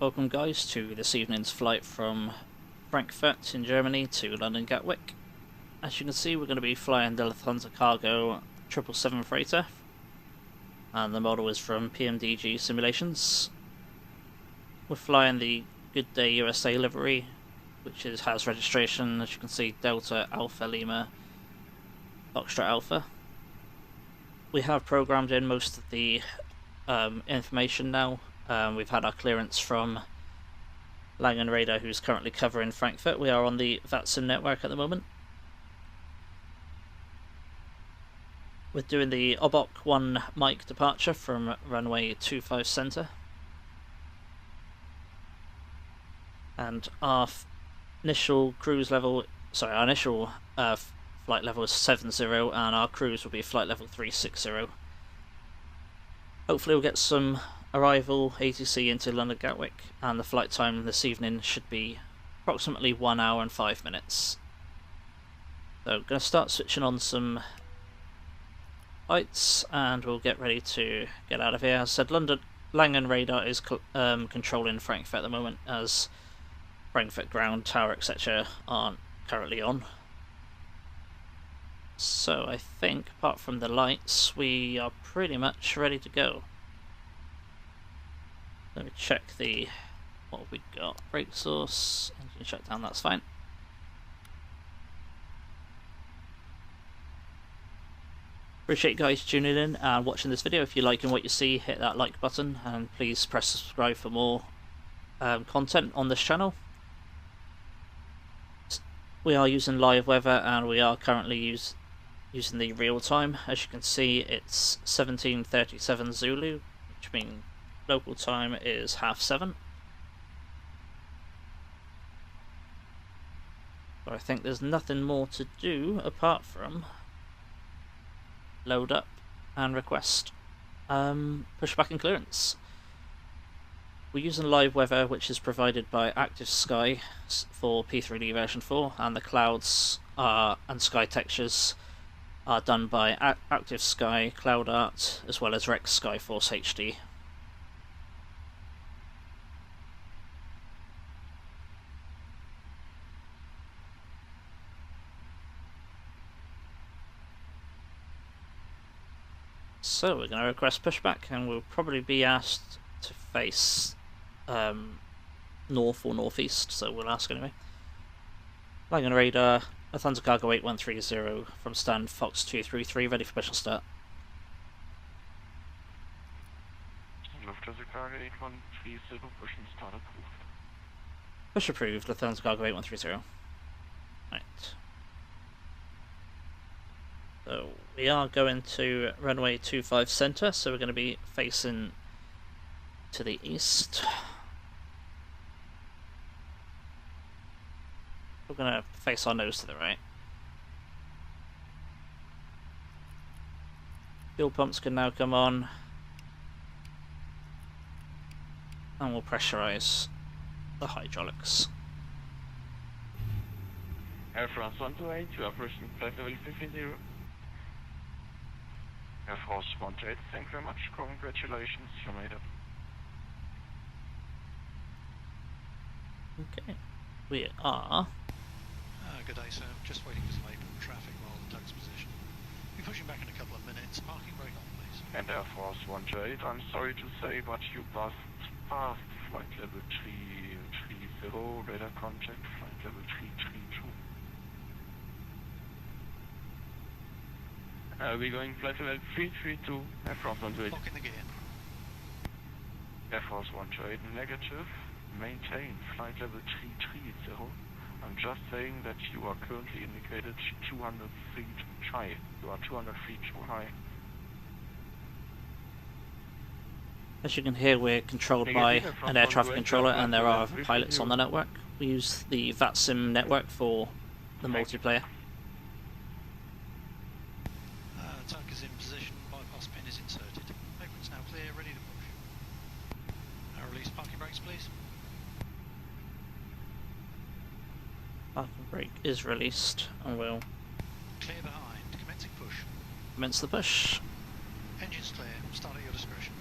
Welcome guys to this evening's flight from Frankfurt in Germany to London Gatwick. As you can see, we're going to be flying the Lufthansa Cargo 777 freighter, and the model is from PMDG Simulations. We're flying the Good Day USA livery, which has registration, as you can see, Delta Alpha Lima Foxtrot Alpha. We have programmed in most of the information now. We've had our clearance from Langen Radar, who's currently covering Frankfurt. We are on the Vatsim network at the moment. We're doing the ORBX 1 Mike departure from runway 25 center. And our initial cruise level, our initial flight level is 70, and our cruise will be flight level 360. Hopefully we'll get some arrival ATC into London Gatwick, and the flight time this evening should be approximately 1 hour and 5 minutes. So I'm going to start switching on some lights and we'll get ready to get out of here. As I said, Langen Radar is controlling Frankfurt at the moment, as Frankfurt ground, tower, etc. aren't currently on. So I think, apart from the lights, we are pretty much ready to go. Let me check what we got. Brake source, engine shutdown, that's fine. Appreciate you guys tuning in and watching this video. If you're liking what you see, hit that like button, and please press subscribe for more content on this channel. We are using live weather, and we are currently using the real time. As you can see, it's 17:37 Zulu, which means local time is 7:30. So I think there's nothing more to do apart from load up and request pushback and clearance. We're using live weather, which is provided by Active Sky for P3D version 4, and the clouds and sky textures are done by Active Sky Cloud Art, as well as Rex Skyforce HD. So we're going to request pushback, and we'll probably be asked to face north or northeast, so we'll ask anyway. Langen Radar, Lufthansa Cargo 8130 from stand Fox 233, ready for special start. Lufthansa Cargo 8130, push and start approved. Push approved, Lufthansa Cargo 8130. Right. So we are going to runway 25 center, so we're going to be facing to the east. We're going to face our nose to the right. Fuel pumps can now come on, and we'll pressurize the hydraulics. Air France 128, you are approaching flight level 50. Air France 128, thank you very much. Congratulations, you made it. Okay, we are. Good day, sir. Just waiting for some April traffic while the tug's position. Be pushing back in a couple of minutes. Parking brake on, please. And Air France 128, I'm sorry to say, but you passed flight level 330, radar contact, flight level 332. We're going flight level 332, Air France 128. Lock in the gear. Air France 128, negative. Maintain flight level 330. I'm just saying that you are currently indicated 200 feet high. You are 200 feet too high. As you can hear, we're controlled by an air traffic controller, and there are other pilots on the network. We use the Vatsim network for the multiplayer. Tug is in position, bypass pin is inserted. Apron's now clear, ready to push. Now release parking brakes, please. Parking brake is released, and we'll Clear behind, commencing push. commence the push. Engines clear, start at your discretion.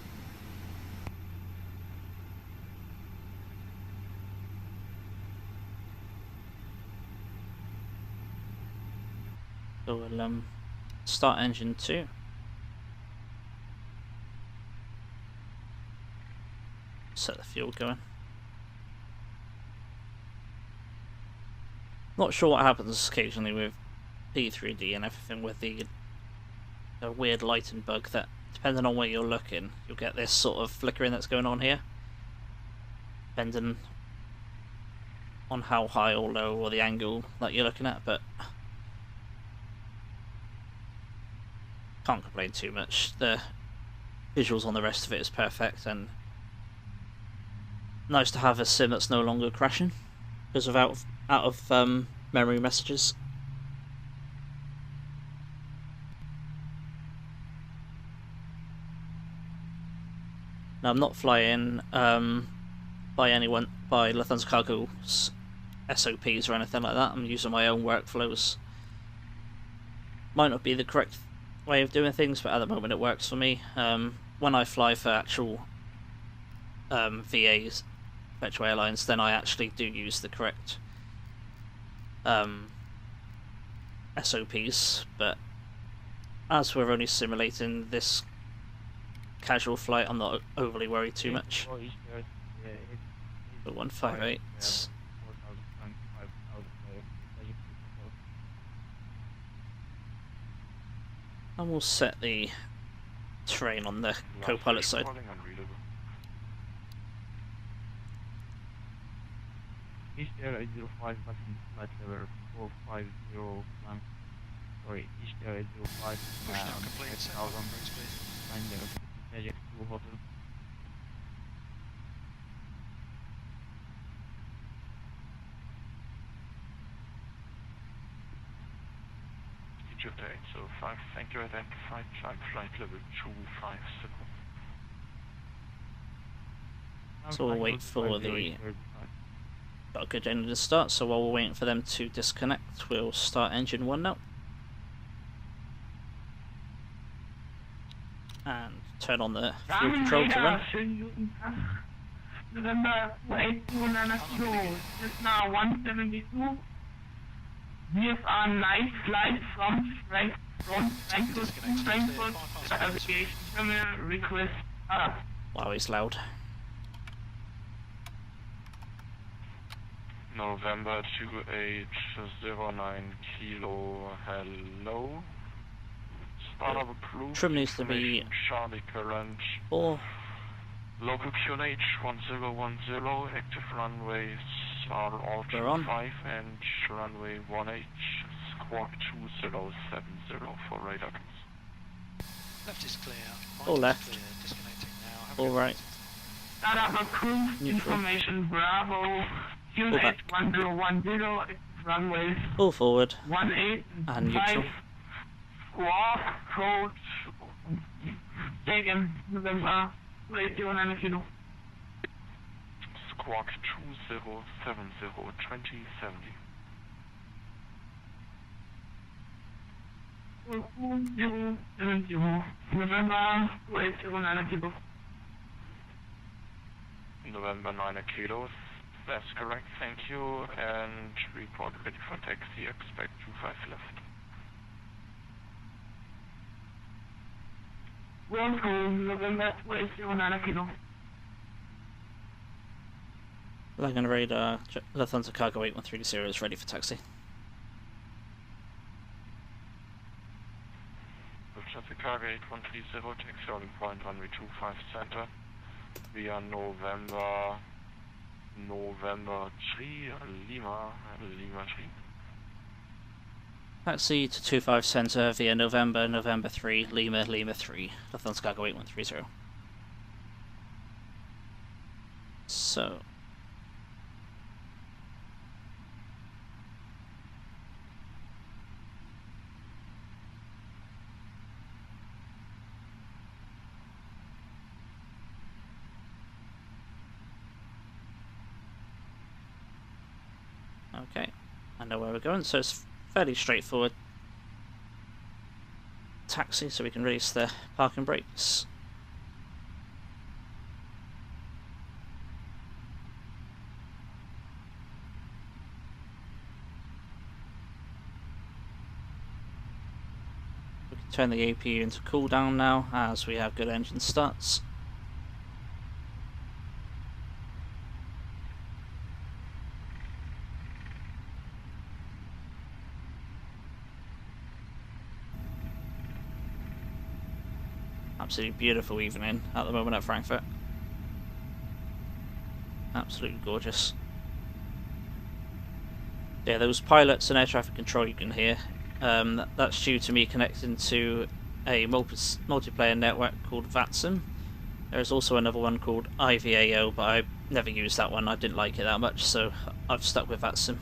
So we'll start engine 2. Set the fuel going. Not sure what happens occasionally with P3D and everything with the weird lighting bug that, depending on where you're looking, you'll get this sort of flickering that's going on here. Depending on how high or low or the angle that you're looking at, but can't complain too much. The visuals on the rest of it is perfect, and nice to have a sim that's no longer crashing because of out of memory messages. Now I'm not flying by Lufthansa Cargo's SOPs or anything like that. I'm using my own workflows. Might not be the correct way of doing things, but at the moment it works for me. When I fly for actual VAs, virtual airlines, then I actually do use the correct SOPs, but as we're only simulating this casual flight, I'm not overly worried too much. But 158. And we'll set the terrain on the co-pilot side. East Air 805 Vatsim flight level 450 sorry, East Air 805 Push now complete, set up routes please. find the PMDG Boeing. Egypt 805, thank you, identified flight level 250. So we'll wait for the... Got a good engine to start, so while we're waiting for them to disconnect, we'll start engine 1 now. And turn on the fuel control to run. November 809 just now 172. VFR night flight from Frankfurt to Frankfurt aviation terminal request up. Wow, he's loud. November 2809 Kilo, hello. Start of approved. Trim needs to be Charlie current. 4. Local QNH 1010, active runways are all We're on. 5 and runway 1H, squawk 2070 for radar. Left is clear. Right All is left. clear. Disconnecting now. Have a All good right. Start up approved. Neutral. Information Bravo. QNH back. 1010, active runways All forward 18 and 5. neutral. Squawk code. Taken November 809 Kilo. Squawk 2070, 2070. November 809 Kilo. November 9 kilos, that's correct, thank you, and report ready for taxi, expect 25 left. Welcome, November 809 Kilo. Lag on radar, Lufthansa Cargo 8130 is ready for taxi. Lufthansa Cargo 8130, taxi holding point runway 25 center. We are November 3, Lima 3. Taxi to 25 Centre via November 3, Lima 3, Lufthansa Cargo 8130. So... Okay, I know where we're going, so it's fairly straightforward taxi, so we can release the parking brakes. turn the APU into cool down now as we have good engine starts. Absolutely beautiful evening at the moment at Frankfurt. Absolutely gorgeous. Yeah, those pilots and air traffic control you can hear, that's due to me connecting to a multiplayer network called Vatsim. There's also another one called IVAO, but I never used that one. I didn't like it that much, so I've stuck with Vatsim.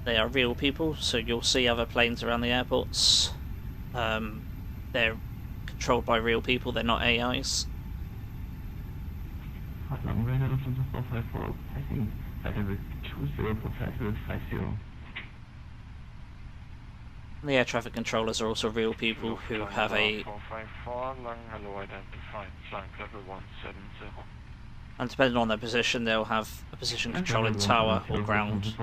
They are real people, so you'll see other planes around the airports. They're controlled by real people, they're not AIs. The air traffic controllers are also real people who have a... And depending on their position, they'll have a position controlling tower or ground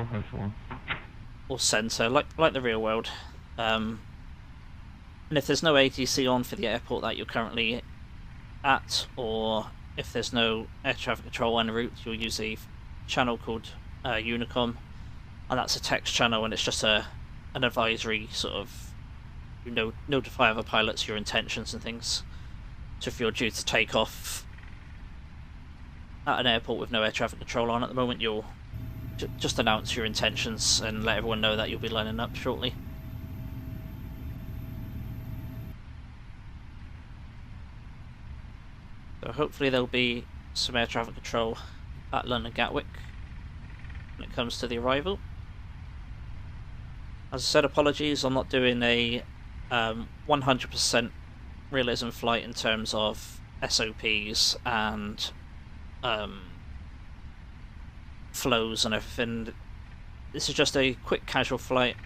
or centre, like the real world. And if there's no ATC on for the airport that you're currently at, or if there's no air traffic control en route, you'll use a channel called Unicom, and that's a text channel, and it's just an advisory sort of, notify other pilots your intentions and things. So if you're due to take off at an airport with no air traffic control on at the moment, you'll just announce your intentions and let everyone know that you'll be lining up shortly. So hopefully there'll be some air traffic control at London Gatwick when it comes to the arrival. As I said, apologies, I'm not doing a 100% realism flight in terms of SOPs and flows and everything. This is just a quick casual flight.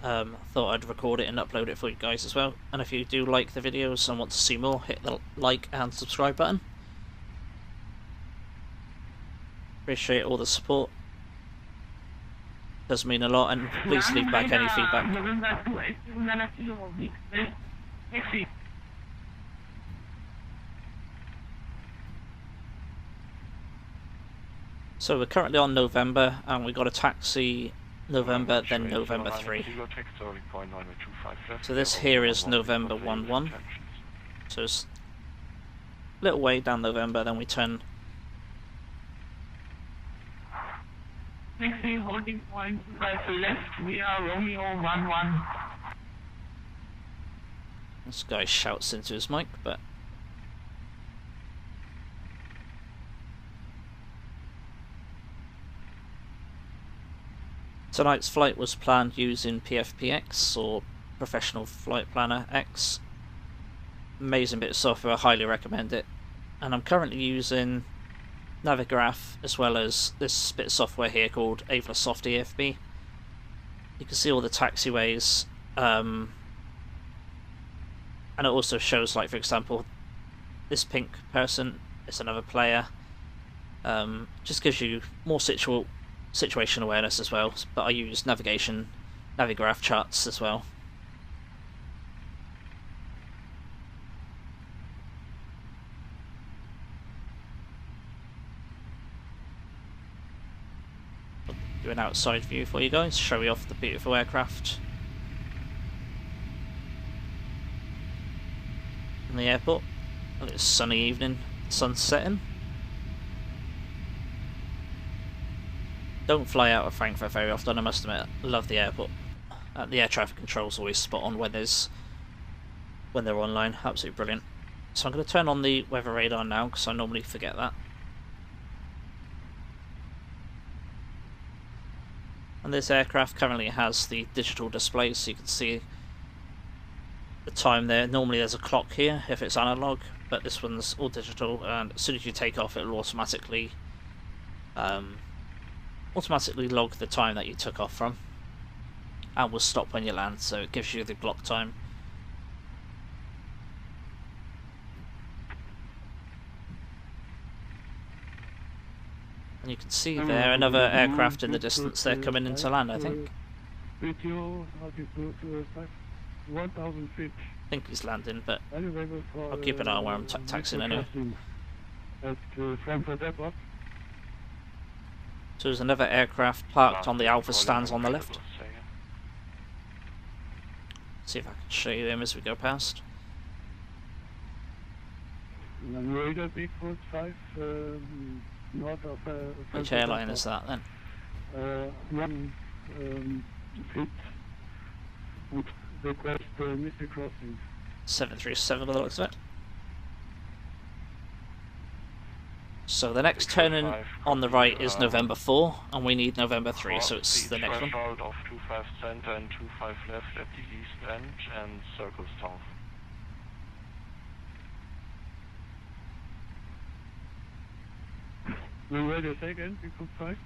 Thought I'd record it and upload it for you guys as well. And if you do like the videos and want to see more, hit the like and subscribe button. Appreciate all the support. Does mean a lot, and please leave back any feedback. So we're currently on November, and we got a taxi November, then November 3. So this here is November 1-1. So it's a little way down November, then we turn. Taxi holding point left, we are Romeo 1-1. This guy shouts into his mic, but tonight's flight was planned using PFPX, or Professional Flight Planner X. Amazing bit of software, I highly recommend it. And I'm currently using Navigraph as well as this bit of software here called Aerosoft EFB. You can see all the taxiways, and it also shows, like, for example, this pink person is another player. Just gives you more situation awareness as well, but I use Navigraph charts as well. Do an outside view for you guys, show you off the beautiful aircraft in the airport. Look, it's a sunny evening, the sun's setting. Don't fly out of Frankfurt very often, I must admit. I love the airport. The air traffic control's always spot on when they're online. Absolutely brilliant. So I'm going to turn on the weather radar now, because I normally forget that. And this aircraft currently has the digital display, so you can see the time there. Normally there's a clock here if it's analog, but this one's all digital, and as soon as you take off it will automatically log the time that you took off from, and will stop when you land, so it gives you the block time. And you can see there another aircraft in the distance there coming into land, I think. with you altitude 1,000 feet. I think he's landing, but Available for, I'll keep an eye on where I'm taxiing anyway. At Frankfurt Airport. So there's another aircraft parked on the Alpha stands on the left. See if I can show you him as we go past. Radar Bigfoot 5 north of Which airline is that then? 1 feet would request missile crossing. 737 by the looks of it. So the next turning on the right is November 4, and we need November 3, so it's the next one. Threshold of 25 center and 25 left at the east end and circle south. Will radio take in, Bigfoot 5?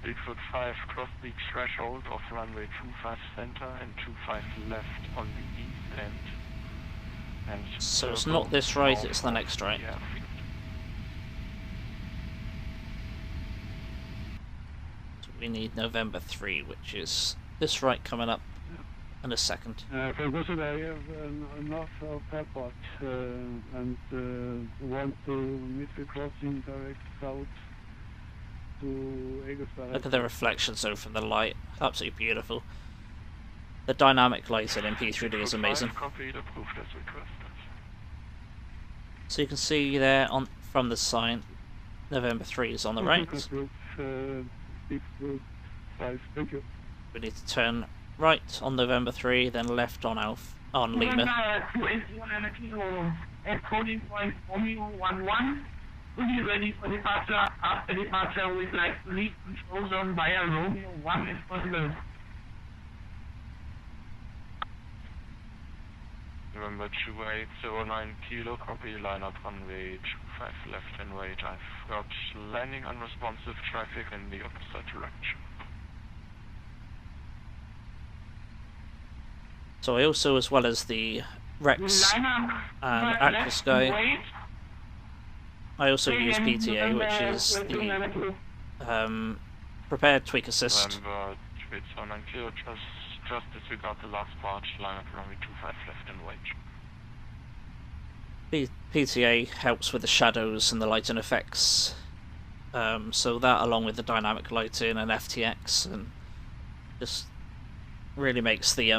Bigfoot 5 cross the threshold of runway 25 center and 25 left on the east end. And so it's not this right, it's the next right. Yeah. So we need November 3, which is this right coming up in a second. Frankfurt area north of airport and want to missile crossing direct south to Aerosoft. Look at the reflection zone from the light, absolutely beautiful. The dynamic lighting in P3D is amazing. So you can see there on from the sign, November 3 is on the right. We need to turn right on November 3, then left on Lima. At coding point Romeo 11. Will be ready for departure. After departure, we'd like to leave control zone via Romeo 1 if possible. November 2809 kilo, copy, line up runway 25 left and right. I've got landing unresponsive traffic in the opposite direction. So I also, as well as the Rex and Active Sky, I also use PTA, which is the prepared tweak assist. November 2809 kilo, just disregard the last part, line up runway 25 left and right. PTA helps with the shadows and the lighting effects, so that along with the dynamic lighting and FTX, and just really makes the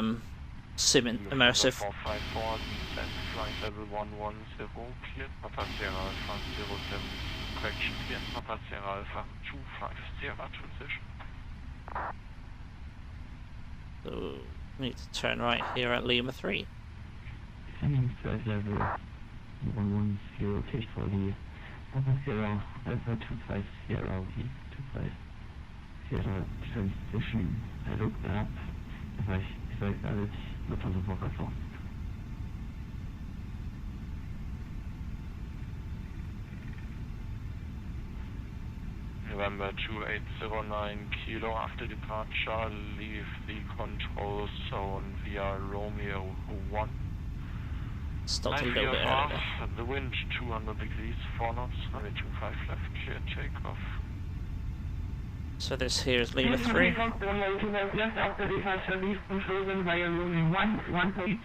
sim immersive. 454, descent flight level 110, cleared Papa Sierra Alpha 07, correction cleared Papa Sierra Alpha 25 Sierra transition. So we need to turn right here at Lima 3. Flight level 110, take for the Papa Sierra Alpha 25 Sierra V 25 Sierra transition. I looked up if I got it. Lufthansa Cargo. November 2809 kilo, after departure, leave the control zone via Romeo 1. Stopped a little bit earlier. The wind 200 degrees, 4 knots, runway 25 left, clear takeoff. So this here is Lima 3. After departure, leave control zone via Romeo 1.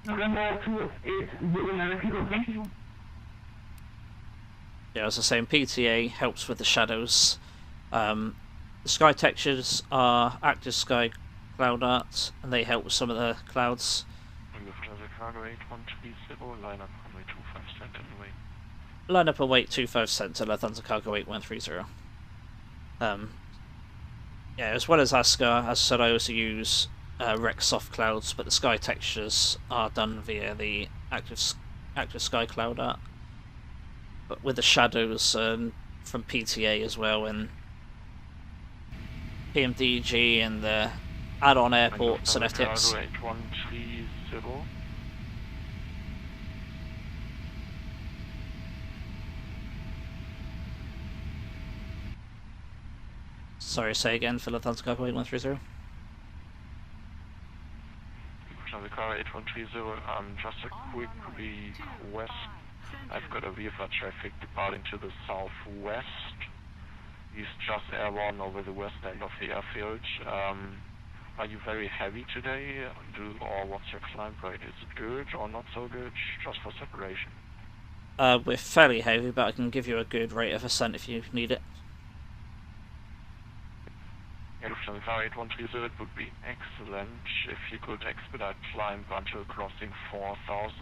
November 2809 kilo, thank you. Yeah, as I was saying, PTA helps with the shadows. The sky textures are Active Sky Cloud Art, and they help with some of the clouds. Lufthansa Cargo 8130, line up runway 25 center and wait. Line up and wait 25 center, Lufthansa Cargo 8130. Yeah, as well as ASCAR, as I said, I also use Rex soft clouds, but the sky textures are done via the Active Sky Cloud Art. But with the shadows from PTA as well, and PMDG and the add-on airports and FTX. 8130. Sorry, say again for Lufthansa Cargo 8130. Lufthansa Cargo 8130, just a quick request. I've got a VFR traffic departing to the southwest. He's just airborne over the west end of the airfield. Are you very heavy today, or what's your climb rate? Is it good or not so good? Just for separation. We're fairly heavy, but I can give you a good rate of ascent if you need it. Lufthansa Cargo 8130, it would be excellent if you could expedite climb until crossing 4000.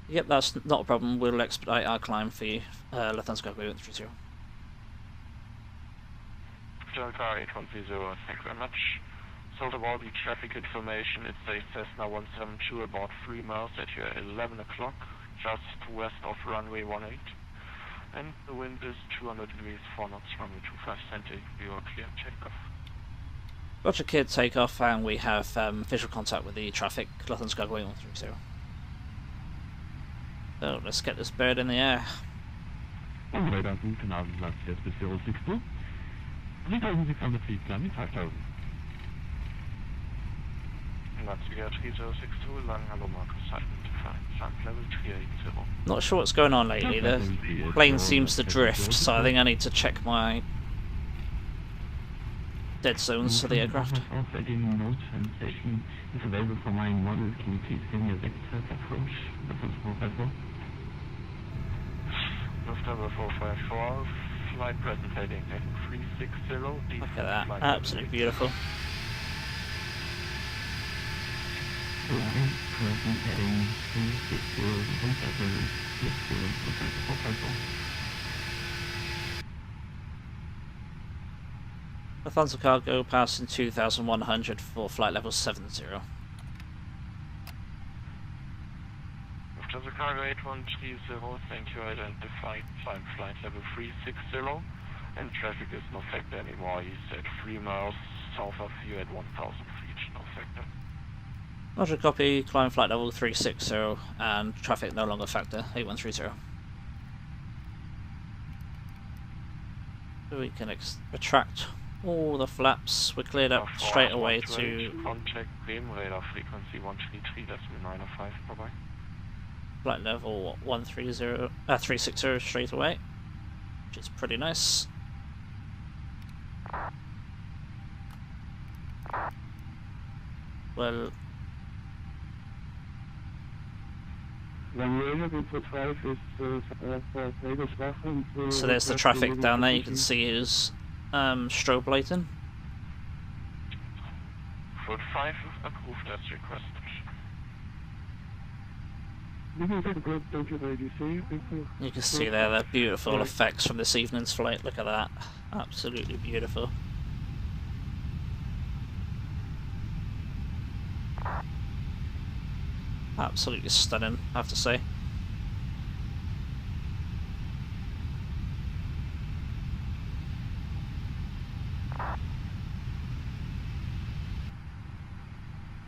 Yep, that's not a problem. We'll expedite our climb for you, Lufthansa Cargo 8130. Lufthansa Cargo 8130, thank you very much. So about the traffic information, it's a Cessna 172 about 3 miles at your 11 o'clock, just west of runway 18. And the wind is 200 degrees 4 knots, runway 25 centi. You are clear takeoff. Roger, clear takeoff, and we have visual contact with the traffic, Lufthansa Cargo 8130. So let's get this bird in the air. Radar guten Abend, Platz jetzt bis 062. 3000 Sekunden Fließland, 5000. Navigator 3062, lang, hello Marcus, silent, flight level 380. Not sure what's going on lately. The plane seems to drift, so I think I need to check my dead zones for the aircraft. Outsetting node translation is available for my model. Can you please give me a vector approach? Lufthansa 454. Lufthansa 454, flight present heading 360. Look at that, absolutely beautiful. Flight present heading 360, Lufthansa 454. Lufthansa Cargo passing 2100 for flight level 70. Lufthansa Cargo 8130, thank you, identified flight level 360, and traffic is no factor anymore. He's at 3 miles south of you at 1000 feet, no factor. Roger, copy, climb flight level 360, and traffic no longer factor, 8130. So we can retract all the flaps. We're cleared up straight away to contact Bremen radar frequency 133.905. Bye bye. flight level 360 straight away, which is pretty nice. Well, so there's the traffic down there. You can see his strobe lighting. Foot 5 approved as requested. You can see there the beautiful effects from this evening's flight. Look at that, absolutely beautiful. Absolutely stunning, I have to say.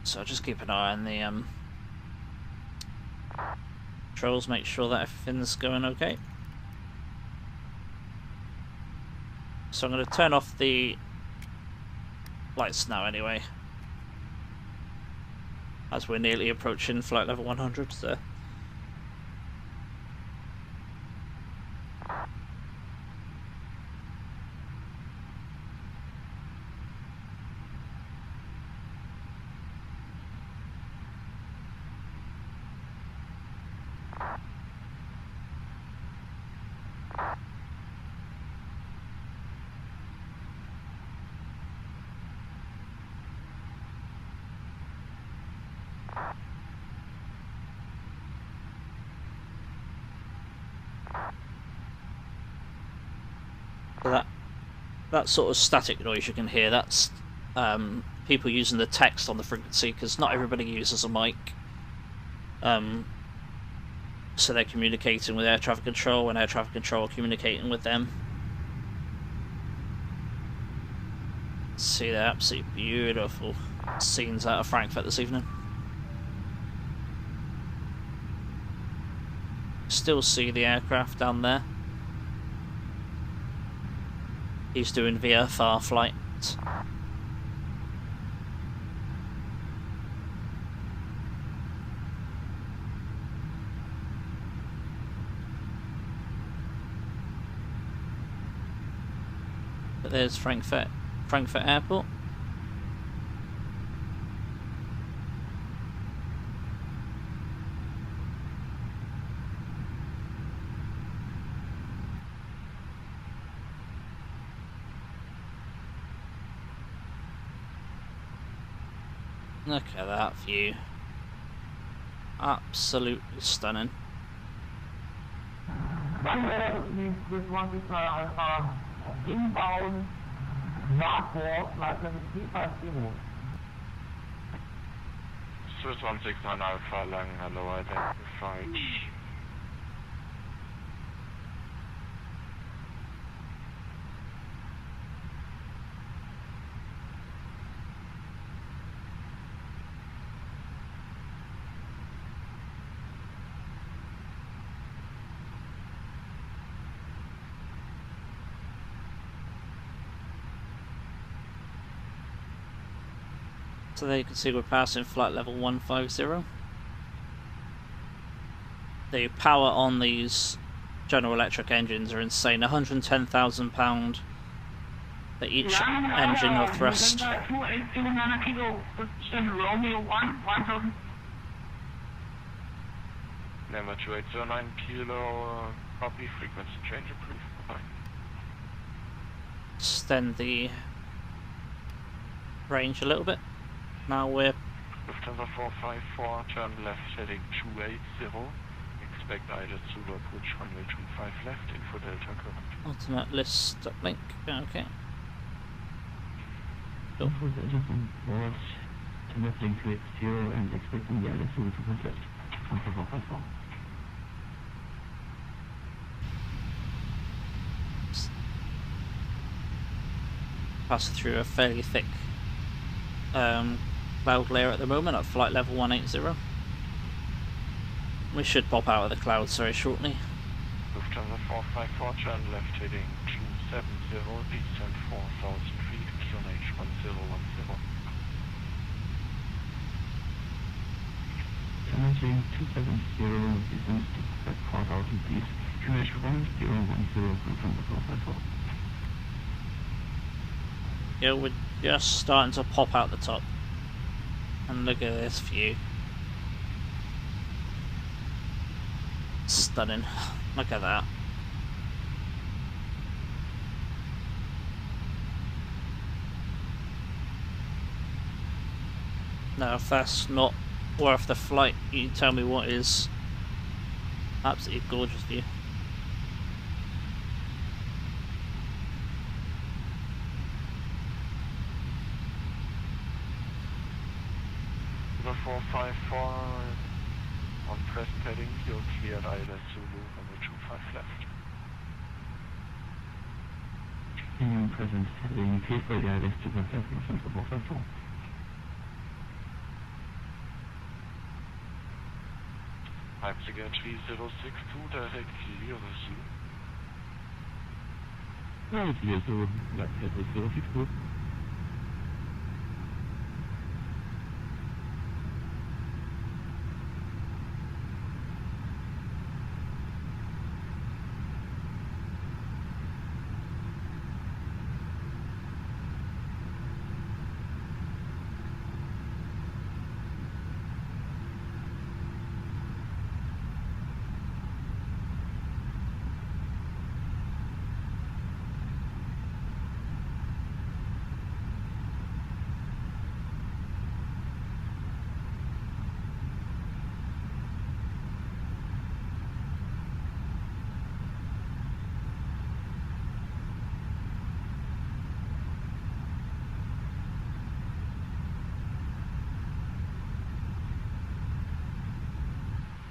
So just keep an eye on the controls, make sure that everything's going okay. So I'm going to turn off the lights now anyway, as we're nearly approaching flight level 100 there. So that sort of static noise you can hear, that's people using the text on the frequency, because not everybody uses a mic. So they're communicating with air traffic control, and air traffic control are communicating with them. See the absolutely beautiful scenes out of Frankfurt this evening. Still see the aircraft down there. He's doing VFR flight. But there's Frankfurt Airport. Look at that view. Absolutely stunning. Swiss 169 Alpha Lang, hello, identified. So there you can see we're passing flight level 150. The power on these General Electric engines are insane. £110,000 for each engine or thrust. Number 2809 kilo, copy, frequency change approved. Bye. Extend the range a little bit. Now we're Lufthansa 454, turn left heading 280. Expect either to approach runway 25 left, info delta current. ultimate list uplink. Okay. Cool. Info delta on board, turn left heading 280 and expecting the ILS to left. Lufthansa 454. Passing through a fairly thick cloud layer at the moment at flight level 180. We should pop out of the clouds very shortly. Lufthansa 454, turn left heading 270, descend 4,000 feet, QNH 1010. Turn left heading 270, descend 4,000 feet, QNH 1010 from the 454. Yeah, we're just starting to pop out the top. And look at this view. Stunning. Look at that. Now, if that's not worth the flight, you tell me what is. Absolutely gorgeous view. Number 454, on present heading, you're cleared ILS Zulu, runway 25 left. Continuing present heading, cleared by the ILS to left, Lufthansa 454. Leipzig 3062, direct Aerosoft. Ja, it's here, so left head was 062.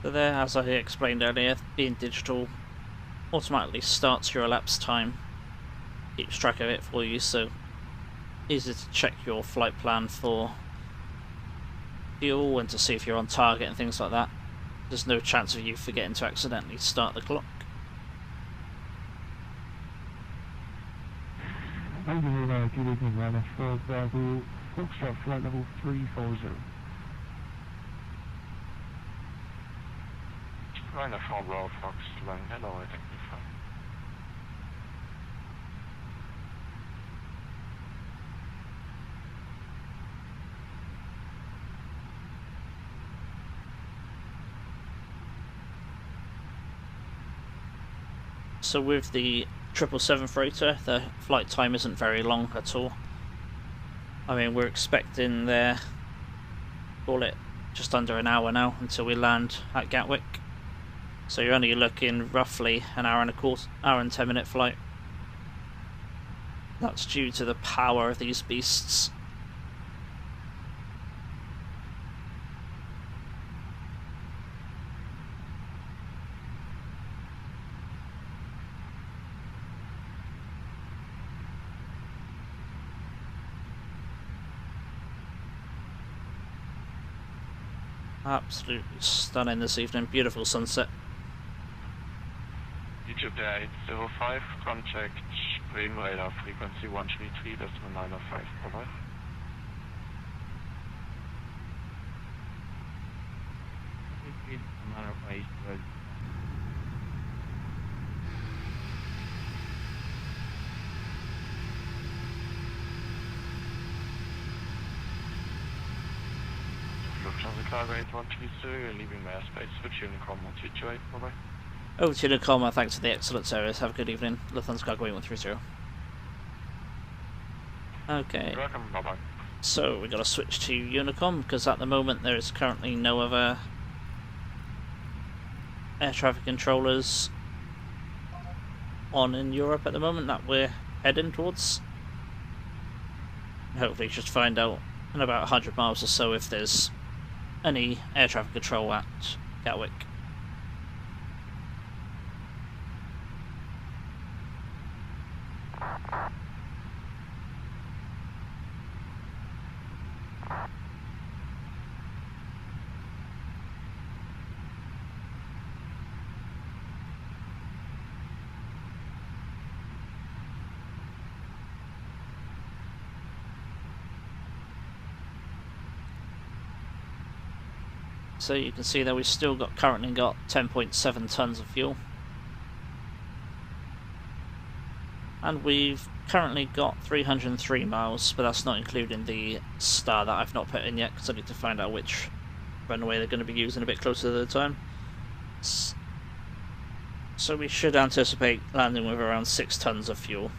So there, as I explained earlier, being digital automatically starts your elapsed time, keeps track of it for you, so easy to check your flight plan for fuel and to see if you're on target and things like that. There's no chance of you forgetting to accidentally start the clock. I'm going to give it a run for Bravo, Foxtrot flight level 340. Rainer 4 Bravo Fox, Lang, hello, identified. So with the 777 freighter, the flight time isn't very long at all. I mean, we're expecting call it just under an hour now until we land at Gatwick. So you're only looking roughly an hour and 10-minute flight. That's due to the power of these beasts. Absolutely stunning this evening. Beautiful sunset. Egypt Air 805, contact Bremen radar frequency 133.905, over. Lufthansa Cargo 8130, leaving my airspace, switch Unicom 128, over. Over to Unicom, thanks for the excellent service. Have a good evening. Lufthansa Cargo 8130. Okay. You're welcome, bye-bye. So we got to switch to Unicom because at the moment there is currently no other air traffic controllers on in Europe at the moment that we're heading towards. Hopefully just find out in about 100 miles or so if there's any air traffic control at Gatwick. So you can see that we've still currently got 10.7 tons of fuel. And we've currently got 303 miles, but that's not including the star that I've not put in yet, because I need to find out which runway they're going to be using a bit closer to the time. So we should anticipate landing with around 6 tons of fuel.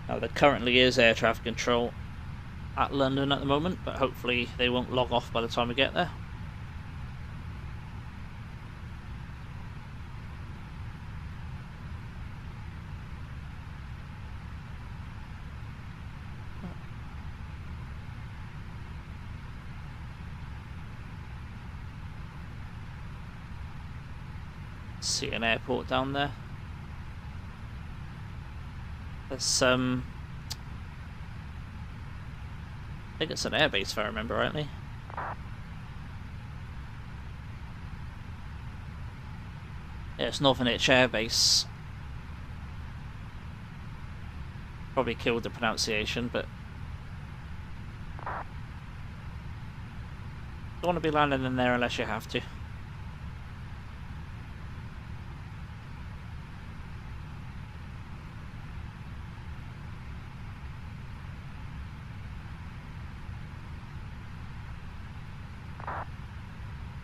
Now there currently is air traffic control at London at the moment, but hopefully they won't log off by the time we get there. See an airport down there. There's I think it's an airbase if I remember rightly. Yeah, it's Northernich Airbase. Probably killed the pronunciation, but don't want to be landing in there unless you have to.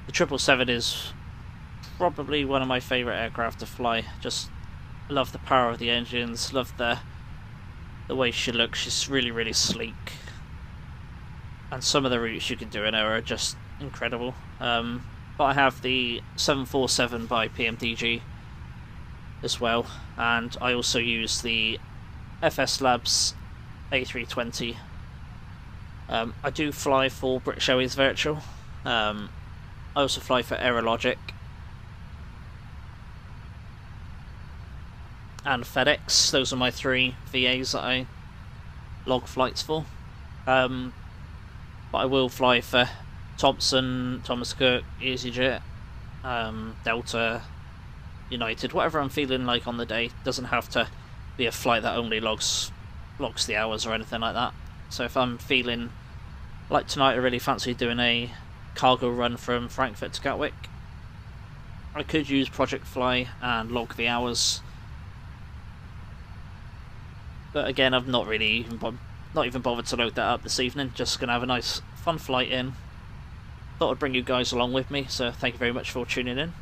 The 777 is probably one of my favourite aircraft to fly. Just love the power of the engines, love the way she looks. She's really, really sleek. And some of the routes you can do in her are just incredible. But I have the 747 by PMDG as well, and I also use the FS Labs A320. I do fly for British Airways Virtual. I also fly for Aerologic and FedEx. Those are my 3 VAs that I log flights for. But I will fly for Thompson, Thomas Cook, EasyJet, Delta, United, whatever I'm feeling like on the day. Doesn't have to be a flight that only logs the hours or anything like that. So if I'm feeling like tonight I really fancy doing a cargo run from Frankfurt to Gatwick, I could use Project Fly and log the hours. But again, I've not even bothered to load that up this evening. Just gonna have a nice fun flight in. Thought I'd bring you guys along with me, so thank you very much for tuning in.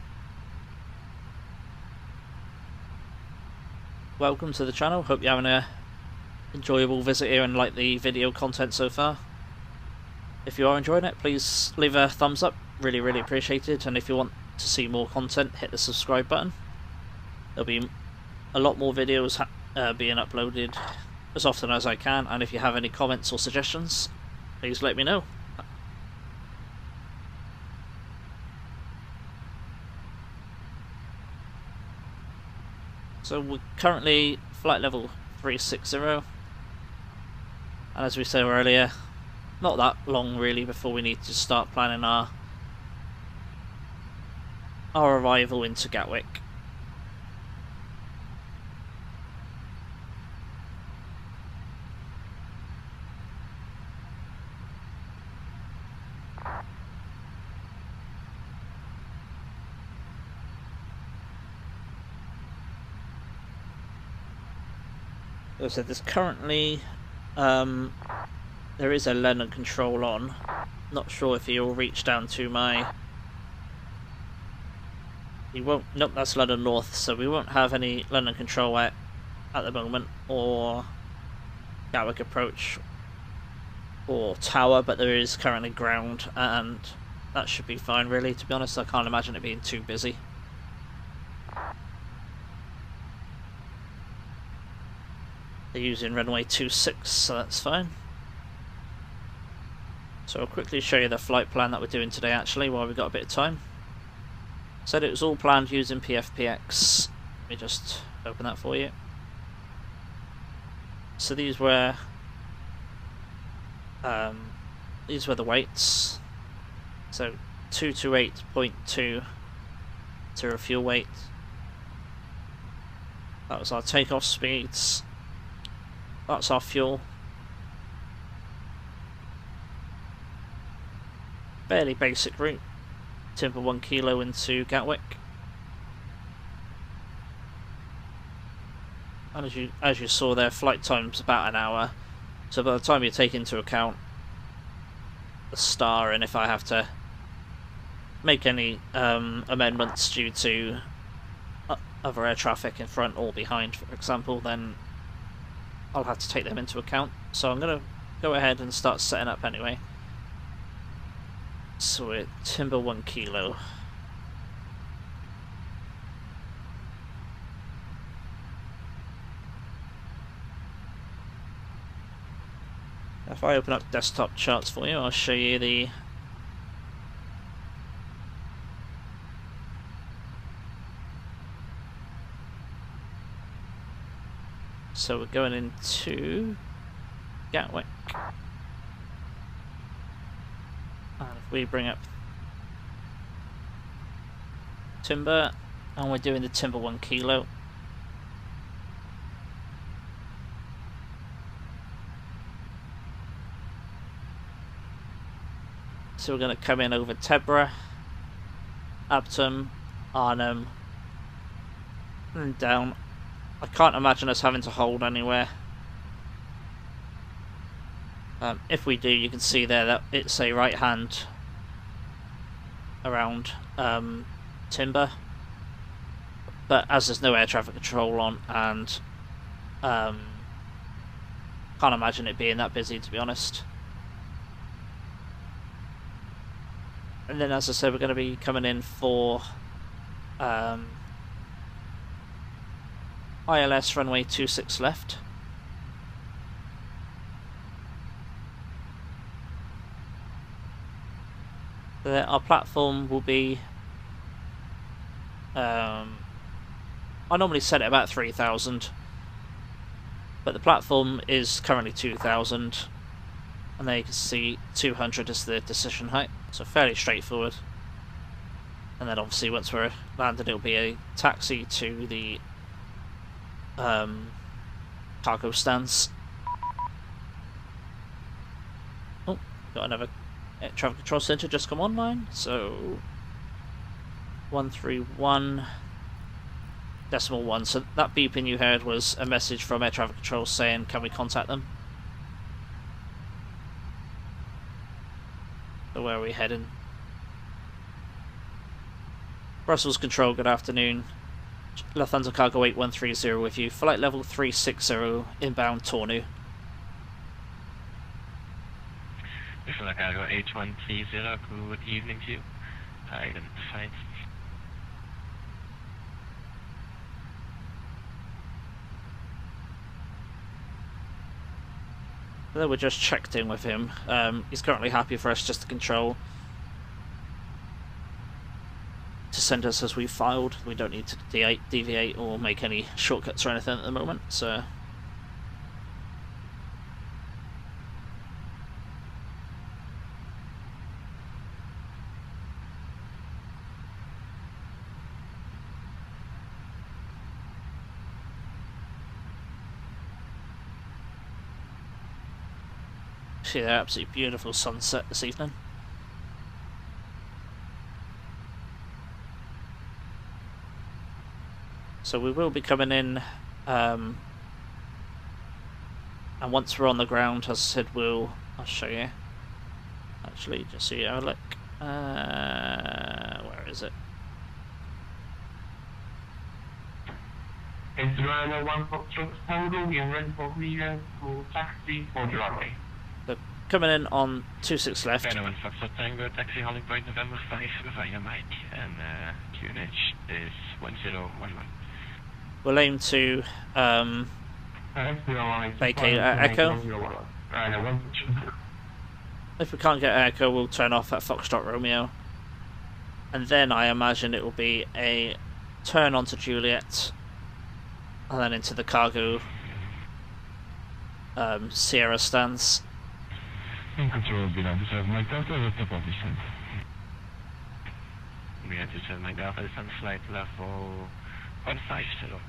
welcome to the channel. Hope you're having a enjoyable visit here and like the video content so far. If you are enjoying it, please leave a thumbs up, really appreciated, and if you want to see more content, hit the subscribe button. There'll be a lot more videos being uploaded as often as I can, and if you have any comments or suggestions, please let me know. So we're currently flight level 360, and as we said earlier, not that long really before we need to start planning our arrival into Gatwick. As I said, there's currently there is a London control on. Not sure if he'll reach down to my... He won't. Nope, that's London North, so we won't have any London control at the moment, or Gatwick approach or tower, but there is currently ground, and that should be fine really. To be honest, I can't imagine it being too busy. They're using runway 26, so that's fine. So I'll quickly show you the flight plan that we're doing today actually, while we've got a bit of time. Said it was all planned using PFPX. Let me just open that for you. So these were the weights. So 228.2 to fuel weight. That was our takeoff speeds. That's our fuel. Fairly basic route. Timber 1 kilo into Gatwick. And as you saw there, flight time's about an hour. So by the time you take into account the star, and if I have to make any amendments due to other air traffic in front or behind, for example, then I'll have to take them into account. So I'm going to go ahead and start setting up anyway. So we're Timber 1 kilo. If I open up desktop charts for you, I'll show you the so we're going into Gatwick. And if we bring up Timber, and we're doing the Timber 1 kilo. So we're going to come in over Tebra, Abtom, Arnhem, and down. I can't imagine us having to hold anywhere. If we do, you can see there that it's a right hand around Timber, but as there's no air traffic control on, and can't imagine it being that busy, to be honest. And then, as I said, we're going to be coming in for ILS runway 26 left. Our platform will be I normally set it about 3,000, but the platform is currently 2,000, and there you can see 200 is the decision height, so fairly straightforward. And then obviously once we're landed, it'll be a taxi to the cargo stands. Oh, got another air traffic control center just come online, so 131.1. So that beeping you heard was a message from air traffic control saying, can we contact them? So where are we heading? Brussels Control, good afternoon. Lufthansa Cargo 8130 with you. Flight level 360 inbound Tornu. Lufthansa Cargo 8130, good evening to you. Identified. Then we just checked in with him. He's currently happy for us just to control to send us as we filed. We don't need to deviate or make any shortcuts or anything at the moment. So see the absolutely beautiful sunset this evening. So we will be coming in, and once we're on the ground, as I said, I'll show you. Actually, just so you have a look. Where is it? It's runner 1 Foxtrot Tango, we are ready for clearance to taxi for the runway. So coming in on 26 left. Runner 1 Foxtrot Tango, taxi holding point November 5 via Mike, and QNH is 1011. We'll aim to vacate Echo. If we can't get Echo, we'll turn off at Foxtrot Romeo. And then I imagine it will be a turn onto Juliet, and then into the cargo Sierra stance. Control below to serve Mike Delta with the position. We had to serve Mike Delta on flight level 150.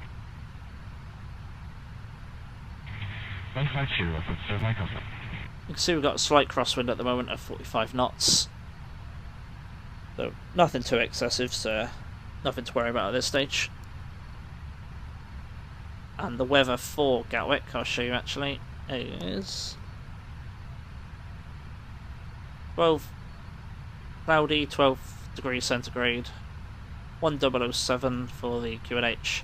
150, let's serve Mike Delta. You can see we've got a slight crosswind at the moment of 45 knots. So nothing too excessive, so nothing to worry about at this stage. And the weather for Gatwick, I'll show you actually, is 12 cloudy, 12 degrees centigrade, 1007 for the QNH,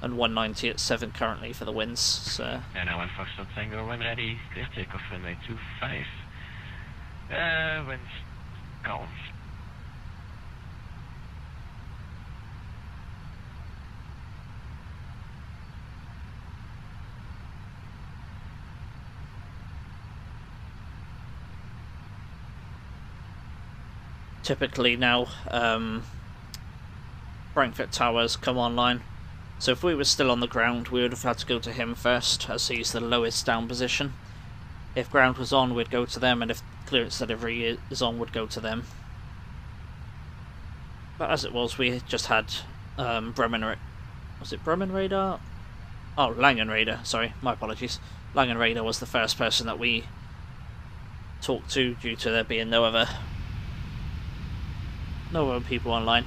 and 190 at 7 currently for the winds. So and now 1 Foxtrot Tango, when ready, clear takeoff runway 25. Winds calm. typically now Frankfurt Towers come online. So if we were still on the ground, we would have had to go to him first, as he's the lowest down position. If ground was on, we'd go to them, and if clearance delivery is on, we'd go to them. But as it was, we just had Bremen... Was it Bremen Radar? Oh, Langen Radar, sorry, my apologies. Langen Radar was the first person that we talked to, due to there being no other people online.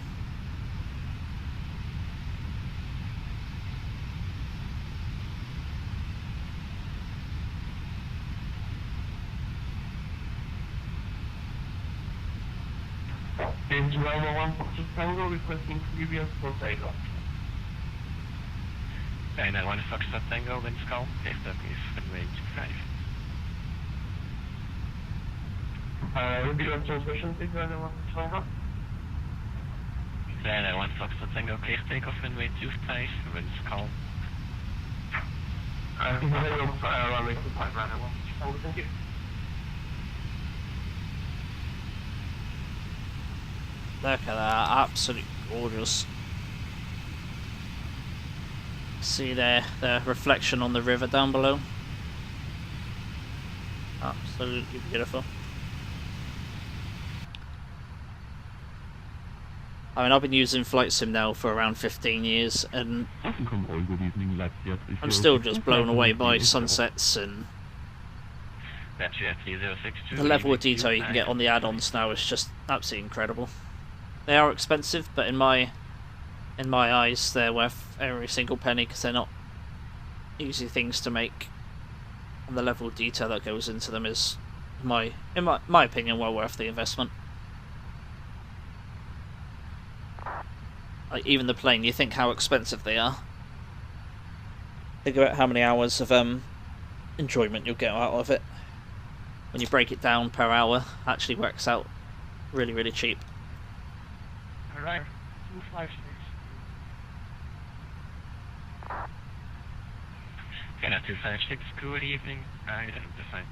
Change runway 1 Foxtrot Tango, requesting clearance for takeoff. And now 1 Foxtrot Tango, winds calm, takeoff is runway 25. Repeat your transmission, please, runway 1 Foxtrot Tango. And 1 Foxtrot Tango, clear takeoff runway 25, winds calm. Runway 25, runway 1 Foxtrot Tango, thank you. Look at that, absolutely gorgeous. See there, the reflection on the river down below. Absolutely beautiful. I mean, I've been using Flight Sim now for around 15 years, and I'm still just blown away by sunsets, and the level of detail you can get on the add-ons now is just absolutely incredible. They are expensive, but in my eyes, they're worth every single penny, because they're not easy things to make, and the level of detail that goes into them is, in my opinion, well worth the investment. like even the plane, you think how expensive they are. Think about how many hours of enjoyment you'll get out of it. When you break it down per hour, it actually works out really, really cheap. Alright, 256. Canada 256, good evening. I don't decide.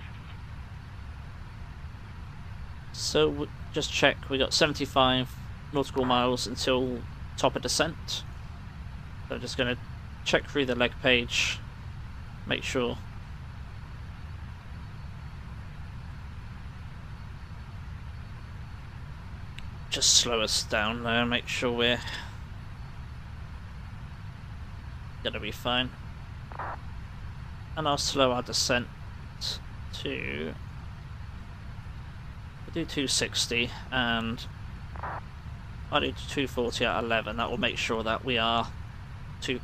So just check, we got 75 nautical miles until top of descent. So I'm just going to check through the leg page, make sure. Just slow us down there, make sure we're gonna be fine. And I'll slow our descent to, we'll do 260, and I'll do 240 at 11. That will make sure that we are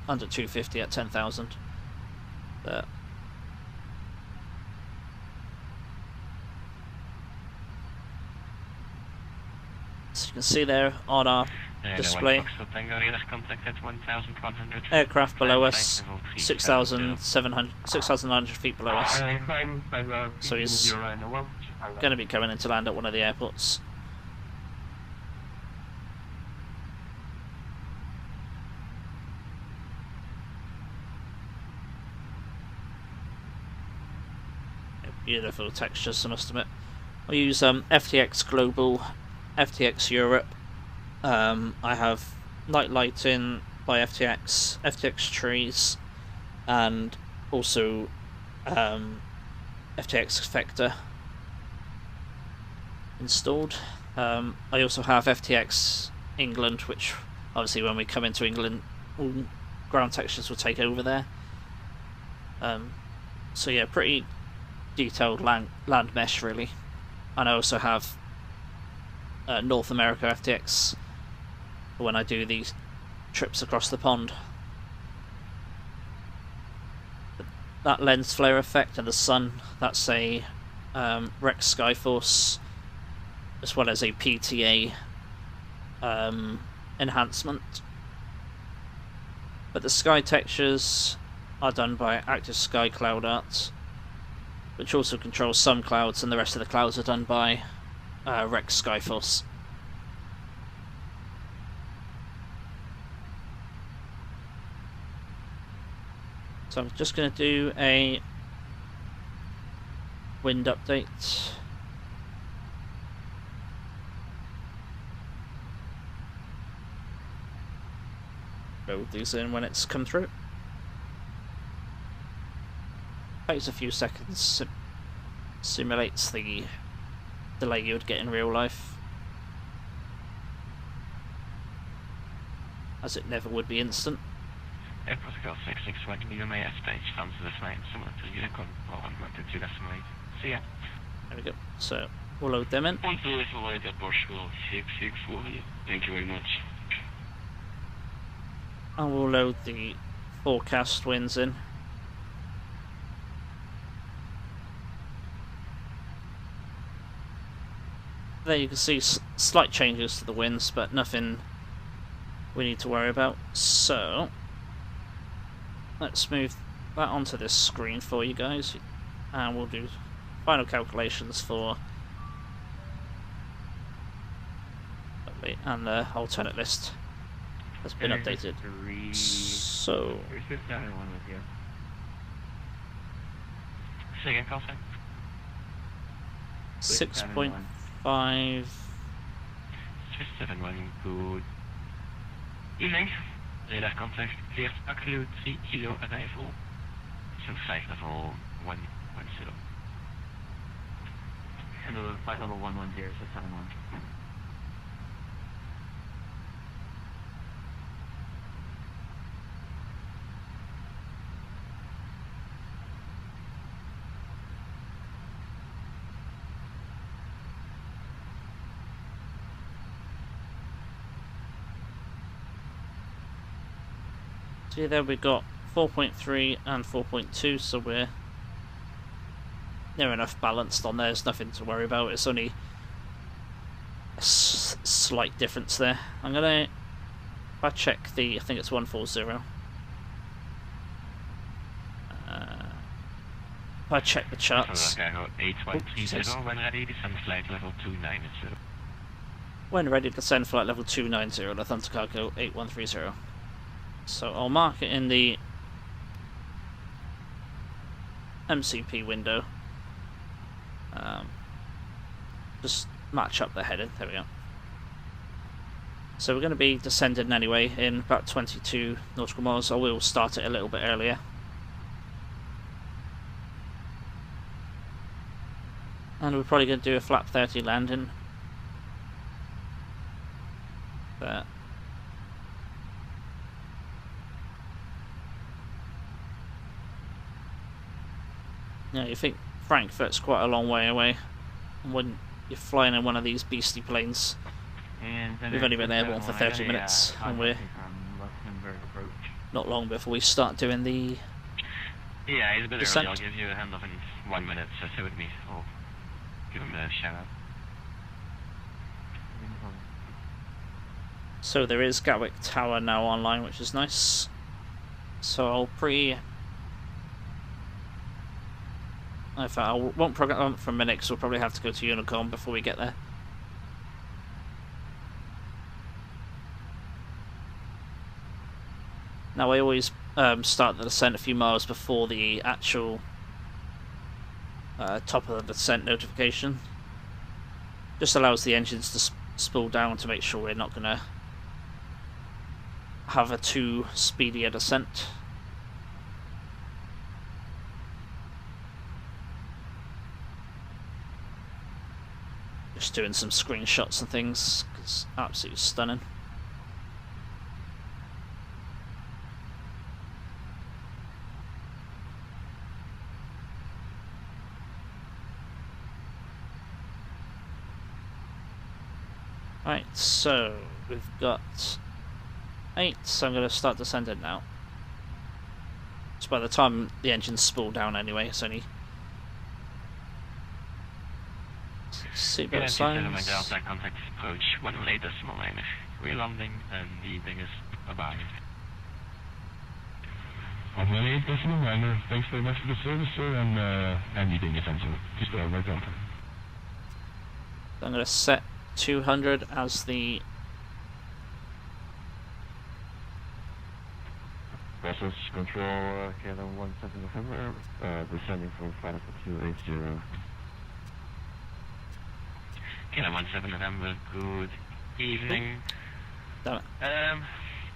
under 250 at 10,000. There. So you can see there on our display, aircraft below us, 6,900 feet below us. So he's going to be coming in to land at one of the airports. Beautiful textures, I must admit. I'll use FTX Global, FTX Europe. I have night lighting by FTX, FTX trees, and also FTX Vector installed. I also have FTX England, which obviously when we come into England, all ground textures will take over there. So yeah, pretty detailed land mesh really. And I also have North America FTX when I do these trips across the pond. That lens flare effect and the sun, that's a Rex Skyforce as well as a PTA enhancement. But the sky textures are done by Active Sky Cloud Art, which also controls some clouds, and the rest of the clouds are done by Rex Skyforce. So I'm just going to do a wind update. Load these in when it's come through. Takes a few seconds, simulates the delay you would get in real life, as it never would be instant. Air Protocol 661, you may stage comes to the flight similar to Unicorn 112 decimal 8. See ya. There we go. So we'll load them in. Thank you very much. And we'll load the forecast winds in. There you can see slight changes to the winds, but nothing we need to worry about. So let's move that onto this screen for you guys, and we'll do final calculations for, and the alternate list has been updated. So 6.5. 671, good evening. Radar contact clear, Akelu 3 kilo arrival. So 5 level 110. Hello, 5 level 110, 671. See there, we've got 4.3 and 4.2, so we're near enough balanced on there. There's nothing to worry about. It's only a slight difference there. I'm gonna If I check the, I think it's 140. If I check the charts. Cargo 8130, when ready, descend flight level 290. When ready, descend flight level 290, Lufthansa Cargo 8130. So I'll mark it in the MCP window. Just match up the heading. There we go. So we're going to be descending anyway in about 22 nautical miles. I will start it a little bit earlier. And we're probably going to do a flap 30 landing. There. Yeah, you think Frankfurt's quite a long way away. And when you're flying in one of these beastly planes, we've only been airborne for 30 minutes, and we're not long before we start doing the Yeah, he's a bit descent. early. I'll give you a handoff in 1 minute, so stay with me. I'll give him a shout out. So there is Gatwick Tower now online, which is nice. So I'll in fact, I won't program for a minute because we'll probably have to go to Unicom before we get there. Now I always start the descent a few miles before the actual top of the descent notification. Just allows the engines to spool down to make sure we're not going to have a too speedy a descent. Just doing some screenshots and things, 'cause it's absolutely stunning. Right, so we've got 8, so I'm going to start descending now. So by the time the engines spool down anyway, it's only seatbelt signs. Delta contact approach 118.9. We're landing and leaving is arrived. 118.9. Thanks very much for the service, sir, and meeting essential. Just right Delta. I'm going to set 200 as the Vessels control, KLM 17 November, descending from flight level 280. KLM 17 November, good evening. Damn it.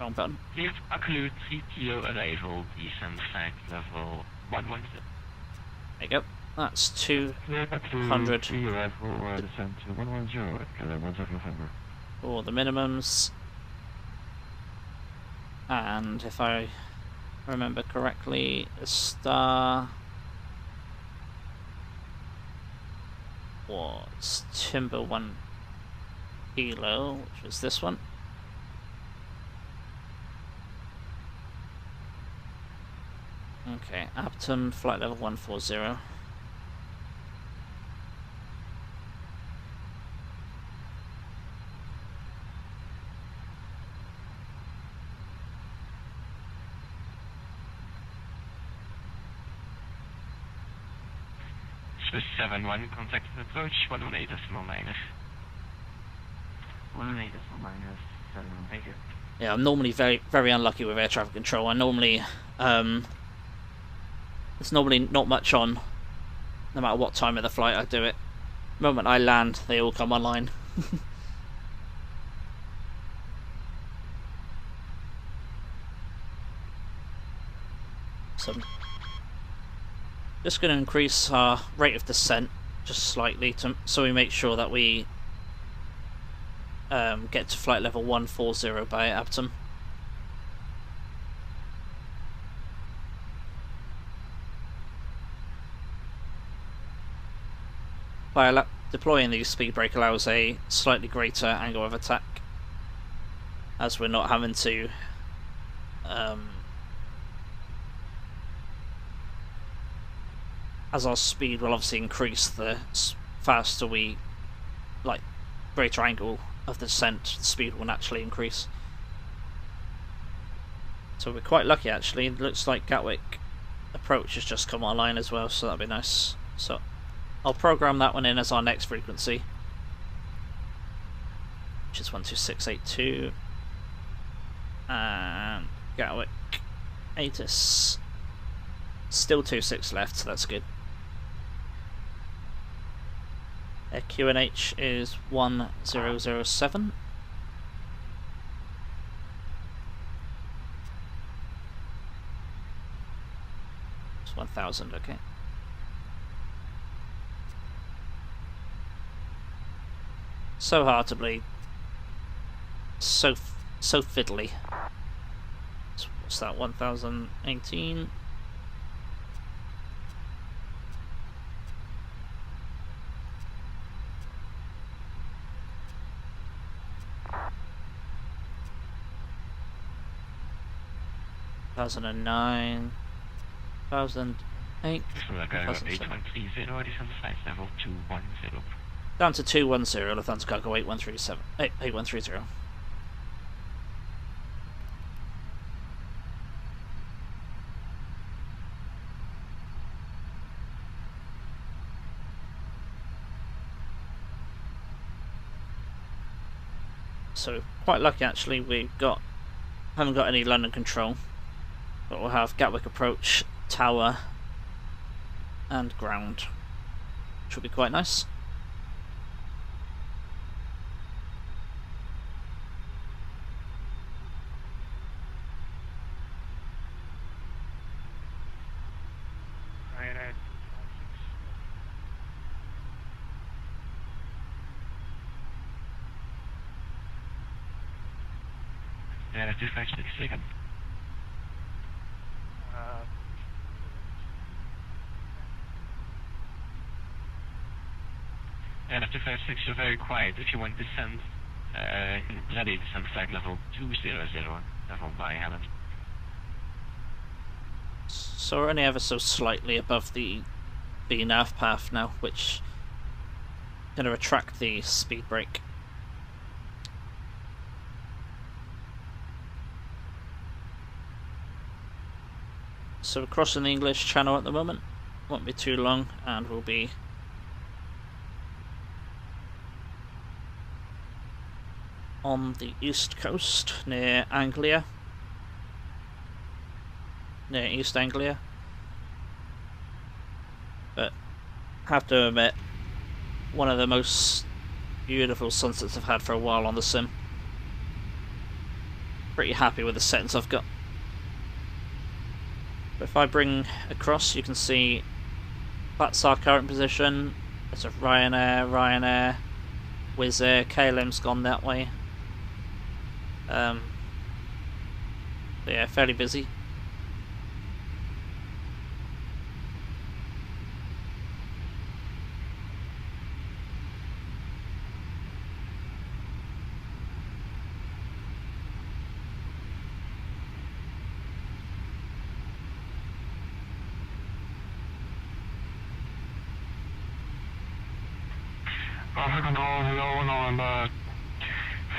Wrong button. Please occlude 3 kilo arrival, descend flight level 110. There you go. That's 200 arrival, descend to 110, KLM 17 November. for the minimums. And if I remember correctly, the star was Timber 1 Kilo, which was this one. Okay, Aptum, flight level 140. Swiss 71, contact approach 118.9. 118.9, thank you. Yeah, I'm normally very unlucky with air traffic control. I normally, there's normally not much on, no matter what time of the flight I do it. The moment I land, they all come online. So I'm just going to increase our rate of descent just slightly so we make sure that we get to flight level 140 by Aptum. By deploying these, speed brake allows a slightly greater angle of attack, as we're not having to as our speed will obviously increase the faster we, greater angle of the descent, the speed will naturally increase. So we're quite lucky actually. It looks like Gatwick approach has just come online as well, so that'd be nice. So I'll program that one in as our next frequency, which is 12682, and Gatwick ATIS still 26 left, so that's good. QNH is 1007. It's 1000, okay. So hard to bleed. So fiddly. So what's that? 1018. $2009, 2008, level 210. down to 210, Lufthansa Cargo 8130. So quite lucky actually, haven't got any London control, but we'll have Gatwick approach, tower, and ground, which will be quite nice. Yeah, that's 256. And after 256, you're very quiet. If you want to descend, ready to descend flight level 200, level by Helen. So we're only ever so slightly above the nav path now, which is going to retract the speed brake. So we're crossing the English Channel at the moment. Won't be too long, and we'll be on the east coast near Anglia, near East Anglia. But have to admit, one of the most beautiful sunsets I've had for a while on the sim. Pretty happy with the settings I've got. But if I bring across, you can see that's our current position. There's a Ryanair, Wizz Air, KLM's gone that way. But yeah, fairly busy. Alpha Control, hello, November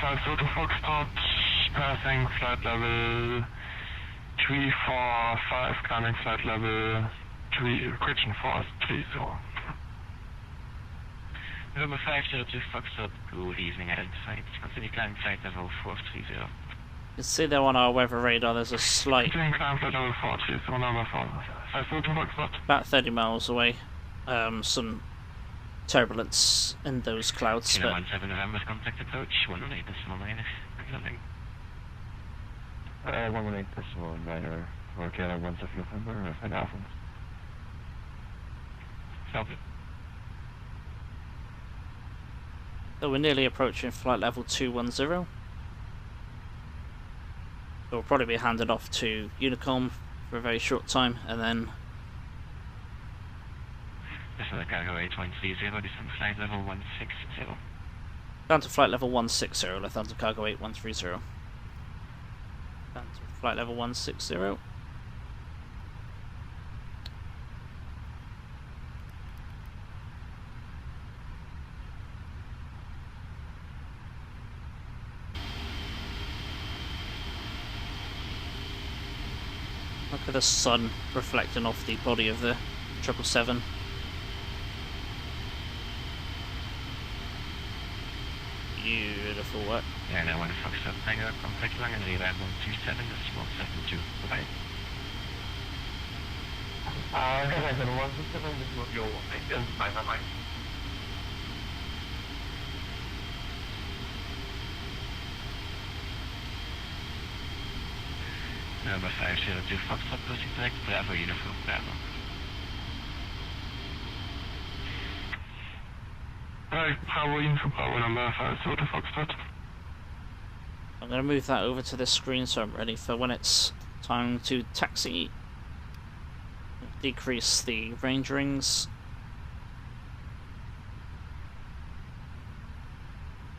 5 to Foxtrot, passing flight level 345, climbing flight level 3, correction 430. November 5 to Foxtrot, good evening, identified. Continue climbing flight level 430. You can see there on our weather radar there's a slight, Continuing climb flight level 430, number 5 to Foxtrot. about 30 miles away, some turbulence in those clouds. But 17 November contact approach, 118.9, landing. 118.9 for KLM 17 November, and ADDONS. Stop it. so we're nearly approaching flight level 210. So we'll probably be handed off to Unicom for a very short time, and then Lufthansa Cargo 8130, descend flight level 160. down to flight level 160, Lufthansa Cargo 8130. Down to flight level 160. with the sun reflecting off the body of the 777. Beautiful work. Ja, nou, de Foxtrot Tango contact lang en reden 127, decimal 72. Bye. Guys, I want to send this with your bye. Number 502 Foxtrot pushing direct, Bravo Uniform Bravo. Right, Bravo Uniform Bravo number 502 Foxtrot. I'm going to move that over to this screen so I'm ready for when it's time to taxi. Decrease the range rings.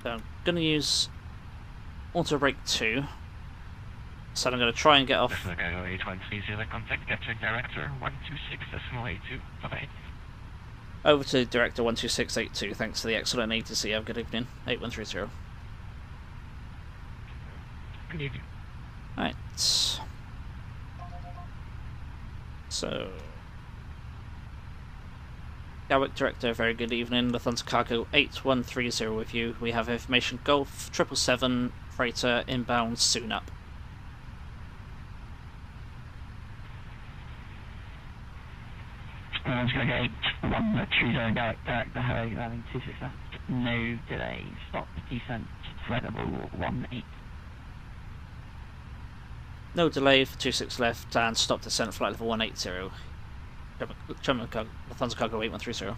So I'm going to use auto brake 2. So I'm going to try and get off. Lufthansa Cargo 8130, contact Gatwick Director 126.82. Bye-bye. Over to Director 12682. Thanks for the excellent ATC. Have a good evening. 8130. Good evening. Right. So, Gatwick Director, very good evening. Lufthansa Cargo 8130 with you. We have information Golf 777 freighter inbound soon up. I'm just going to go 130 Gatwick Director, Harry, landing 26 left. No delay, stop, descent, flight level 18. No delay for 26 left and stop descent flight level 180. Lufthansa Cargo 8130.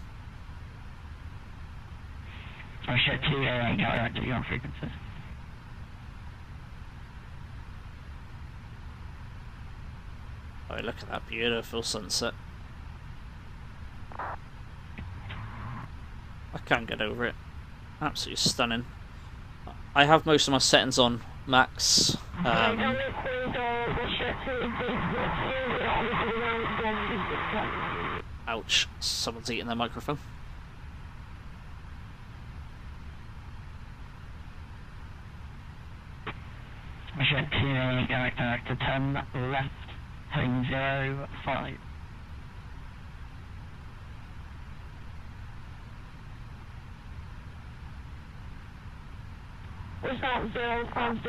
I should 288 Gatwick Director, you're on frequency. Oh, look at that beautiful sunset. I can't get over it. Absolutely stunning. I have most of my settings on max. Ouch, someone's eating their microphone. Jet 288 Gatwick Director, turn left, heading 05. What's that, 050?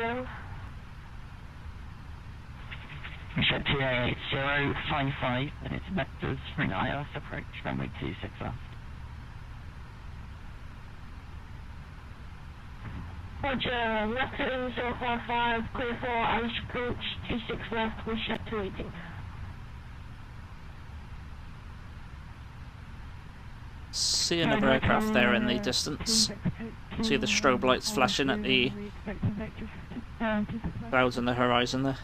Jet 288 055, and it's vectors for an ILS approach, runway 26 left. Roger, left heading 055, clear for ILS approach, 26 left, with Jet 280. See another aircraft there in the distance. See the strobe lights flashing at the clouds on the horizon there.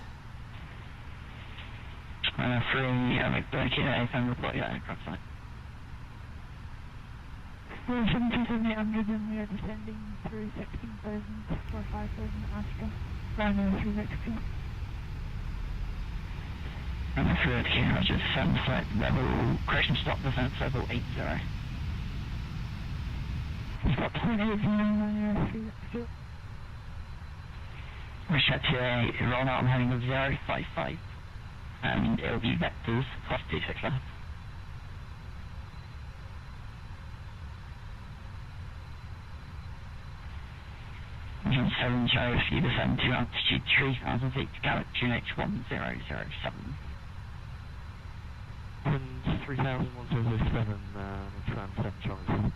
Free, McBurkey, I'm reporting that aircraft site. 727-800 and we are descending through 16,000 for 5,000 Astra. Runway 360. Runway 360, Roger, descend flight level, correction stop descent level 80. Stop descent 80 and 360. Jet 288, roll out, I'm heading of 055. And it'll be vectors plus 26 left. Engine 7 Charlie Ski descend to altitude 3000 feet, Gatwick QNH 1007. And 3,107, tram 7 Charlie.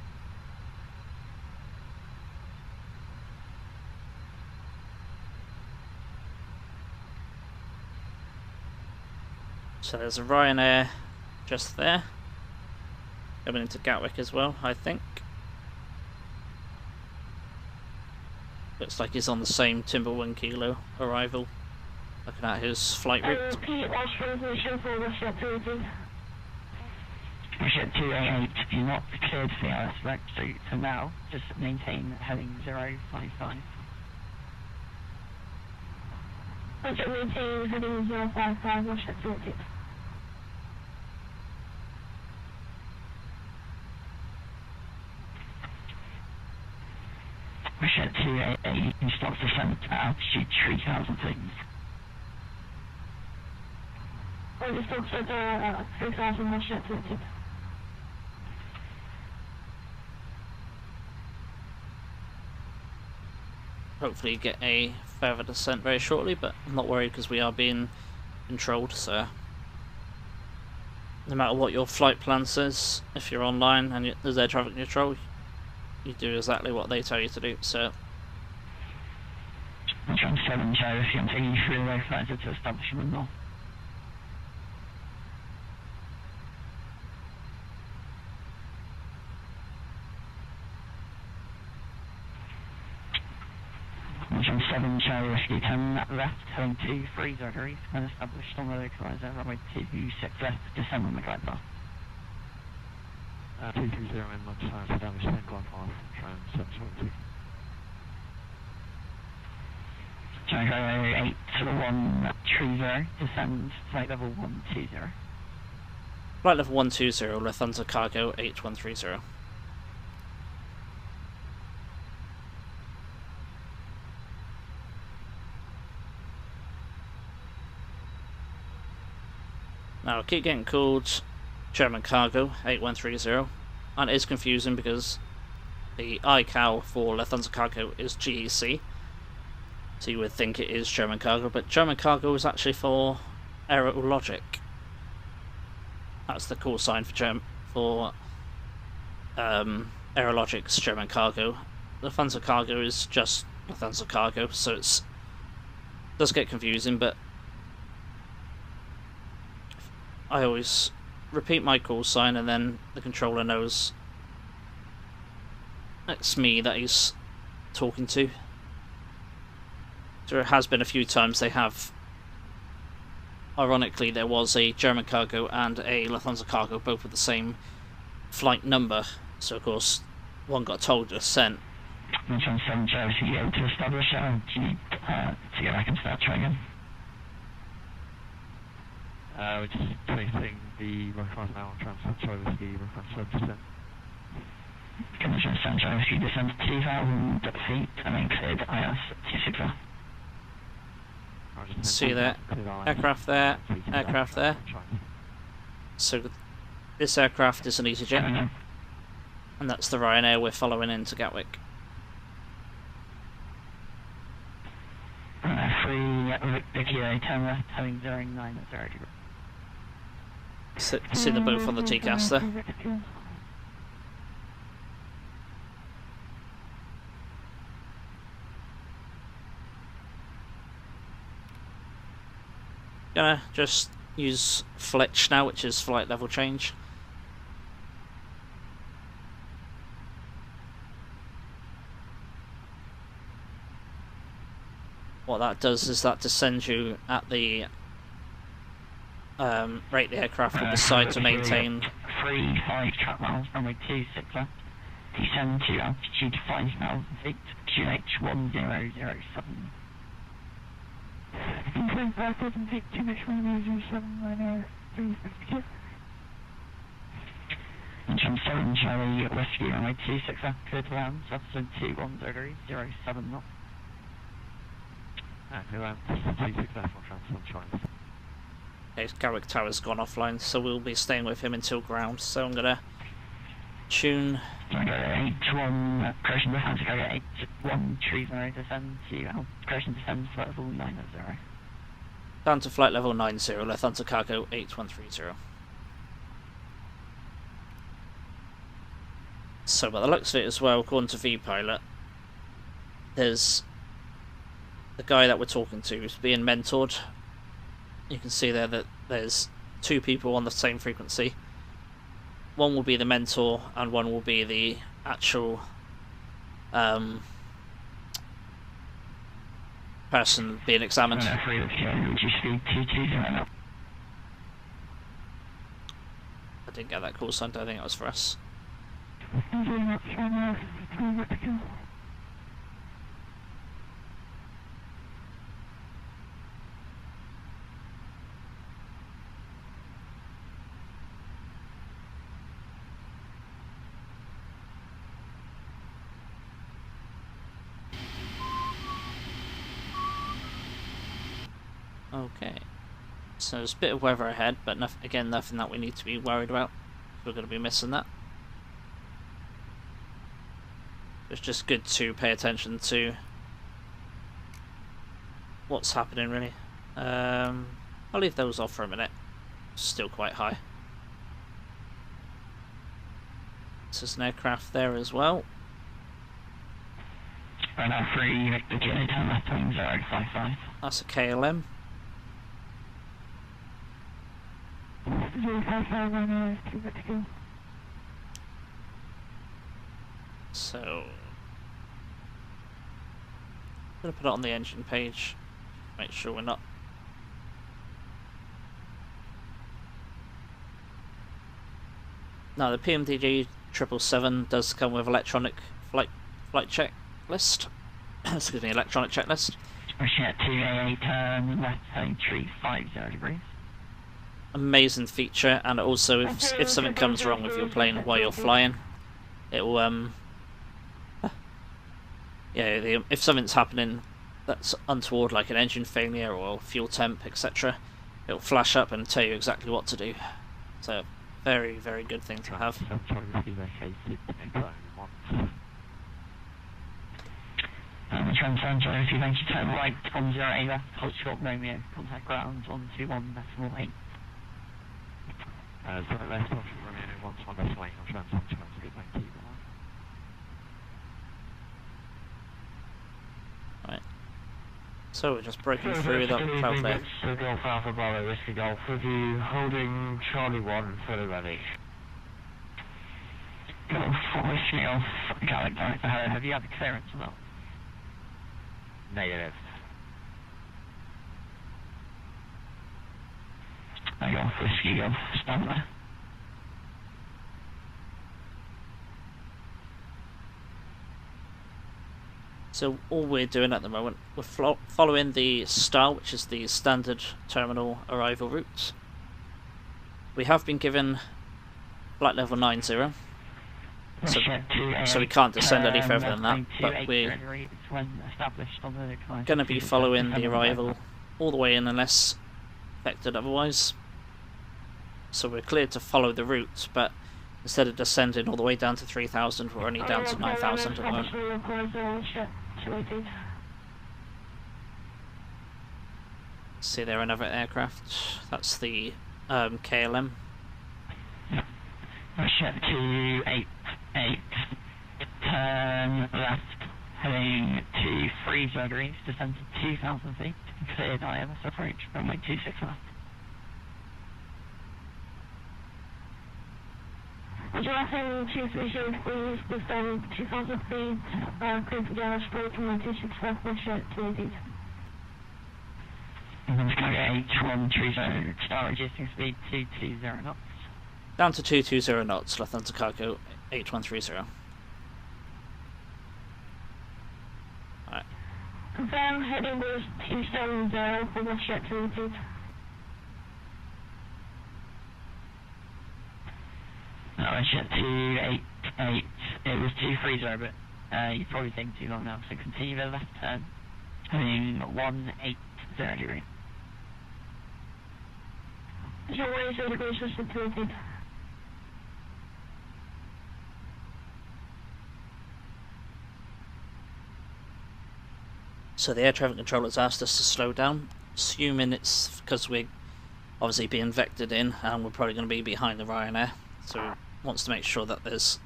So there's a Ryanair just there. Coming into Gatwick as well, I think. Looks like he's on the same Timber 1 Kilo arrival. Looking at his flight route. Repeat last transmission for Jet 280. Jet 288, you're not cleared for the ILS rec, so for now, just maintain heading 055. Jet maintain heading 055, Jet 280. Jet 288, you can stop descent at altitude 3000 feet. I just looked at the 3000 was shifted. Hopefully get a further descent very shortly, but I'm not worried because we are being controlled, so no matter what your flight plan says, if you're online and there's air traffic control, you do exactly what they tell you to do, so... Trans 7 Charlie, I'm taking you through the way flights to establishment now. Trans 7 Charlie, Rescue 10 left, heading to 30 degrees, and established on the localizer, runway 26 left, descend on the glide path. 230 in lunchtime, damage 10 glide path, Trans 722. Charlie 8 to the 130, descend flight level 120. Flight level 120, Lufthansa Cargo 8130. Now I keep getting called German Cargo 8130, and it is confusing because the iCal for Lufthansa Cargo is GEC, so you would think it is German Cargo, but German Cargo is actually for Aerologic. That's the call sign for Aerologic's German Cargo. Lufthansa Cargo is just Lufthansa Cargo, so it does get confusing, but I always repeat my call sign and then the controller knows it's me that he's talking to. There has been a few times they have, ironically there was a German Cargo and a Lufthansa Cargo both with the same flight number, so of course one got told to descent. Trans 7 Charlie, you able to establish do you need to get back into that try again? We're just placing the rough now on Trans 7 Charlie, Whiskey, rough 7%. Trans 7 Charlie, Whiskey, descend 2,000 feet and then cleared IS 260. See that aircraft there, aircraft there. So this aircraft is an EasyJet, and that's the Ryanair we're following into Gatwick. Victor 10 left, having 09 at 0 degree. See them both on the TCAS there. Gonna just use Fletch now, which is flight level change. What that does is that descends you at the rate the aircraft will decide to maintain. 35 track miles, runway 26 left. Descend to altitude 5,000 feet, QH 1007. Include 5,000 feet, QH 1007, Ryanair 352. Trans 7 Charlie, Rescue, runway 26 left, clear to land, altitude 2107 knots. Okay, Gatwick Tower's gone offline, so we'll be staying with him until ground. So I'm gonna tune. H1, correction, Lufthansa Cargo 8130, descend to, correction, descend flight level 90. Down to flight level 90, Lufthansa Cargo 8130. So by the looks of it as well, according to VPilot, there's the guy that we're talking to is being mentored. You can see there that there's two people on the same frequency. One will be the mentor and one will be the actual person being examined. I didn't get that call sign, I think it was for us. Okay. So there's a bit of weather ahead, but again, nothing that we need to be worried about. We're going to be missing that. It's just good to pay attention to what's happening, really. I'll leave those off for a minute. Still quite high. There's an aircraft there as well. Runway 3, Victor Kilo, turn left wing 055. That's a KLM. 055, runway 3, Victor Kilo. So, I'm going to put it on the engine page. Make sure we're not. Now the PMDG 777 does come with electronic flight checklist. Excuse me, electronic checklist. Pushing 2AA, turn left heading 350 degrees. Amazing feature, and also if something comes wrong with your plane while you're flying, it will if something's happening that's untoward, like an engine failure or fuel temp, etc., it'll flash up and tell you exactly what to do. So, very, very good thing to have. Transcend if you venture turn right on 08 left, hold short Romeo, contact ground on 21.8. So left off Romeo 11.8 on transcend to thank you. Right. So we're just breaking through that cloud there. Golf Alpha Bravo Whiskey Golf with you, holding Charlie 1 fully ready. Golf Whiskey Golf, Gatwick Director, have you had the clearance or not? Negative. Golf Whiskey Golf, stand there. So all we're doing at the moment, we're following the STAR, which is the standard terminal arrival route. We have been given flight level 90, so we can't descend any further than that, but we're going to be following the arrival all the way in unless affected otherwise. So we're cleared to follow the route, but instead of descending all the way down to 3,000, we're only down to 9,000 at the moment. See there another aircraft, that's the KLM. Russia 288, turn left, heading to 30 degrees, descend to 2,000 feet, cleared IMS approach, runway 26 left. Johnson 230, please descend 2,000 feet, clear for Dallas approach, runway 26 left, Russia 288. H130, start reducing speed 220 knots. Down to 220 knots, Lufthansa Cargo, H130. Alright. Confirm heading was 270 for Russia 288. Russia 288, it was 230, but you probably taking too long now, so continue the left turn, heading 180 degree. Runway 0 degrees, Russia 288. So the air traffic controller's asked us to slow down, assuming it's because we're obviously being vectored in and we're probably going to be behind the Ryanair. So he wants to make sure that there's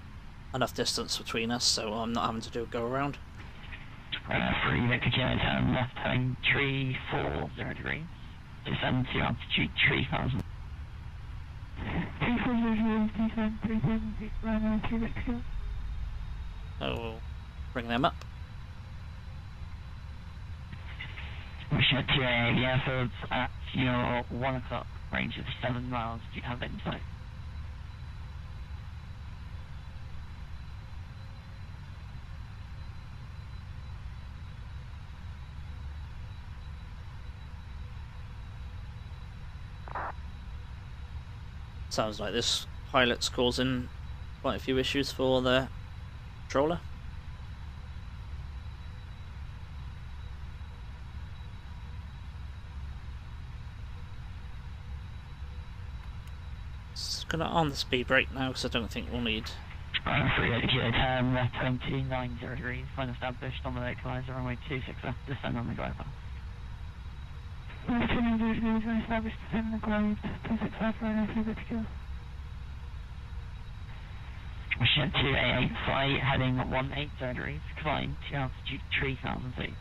enough distance between us so I'm not having to do a go around. 3 Victor Kilo, turn left heading 340 degrees, descend to altitude 3,000. 340 degrees, descend 3,000 feet, runway 3 Victor Kilo. So we'll bring them up. Russia 288, the airfields at your 1 o'clock, range of 7 miles, do you have it in sight? Sounds like this pilot's causing quite a few issues for the controller. Just gonna on the speed brake now because I don't think we'll need. 38 kilo turn, left 290 degrees, line established on the localizer, runway 26 left, descend on the glide path. Left 290 degrees, line established, descend on the glide, 26 left, runway 3 to go. Mission 288 flight, heading 180 degrees, climb to altitude 3,000 feet.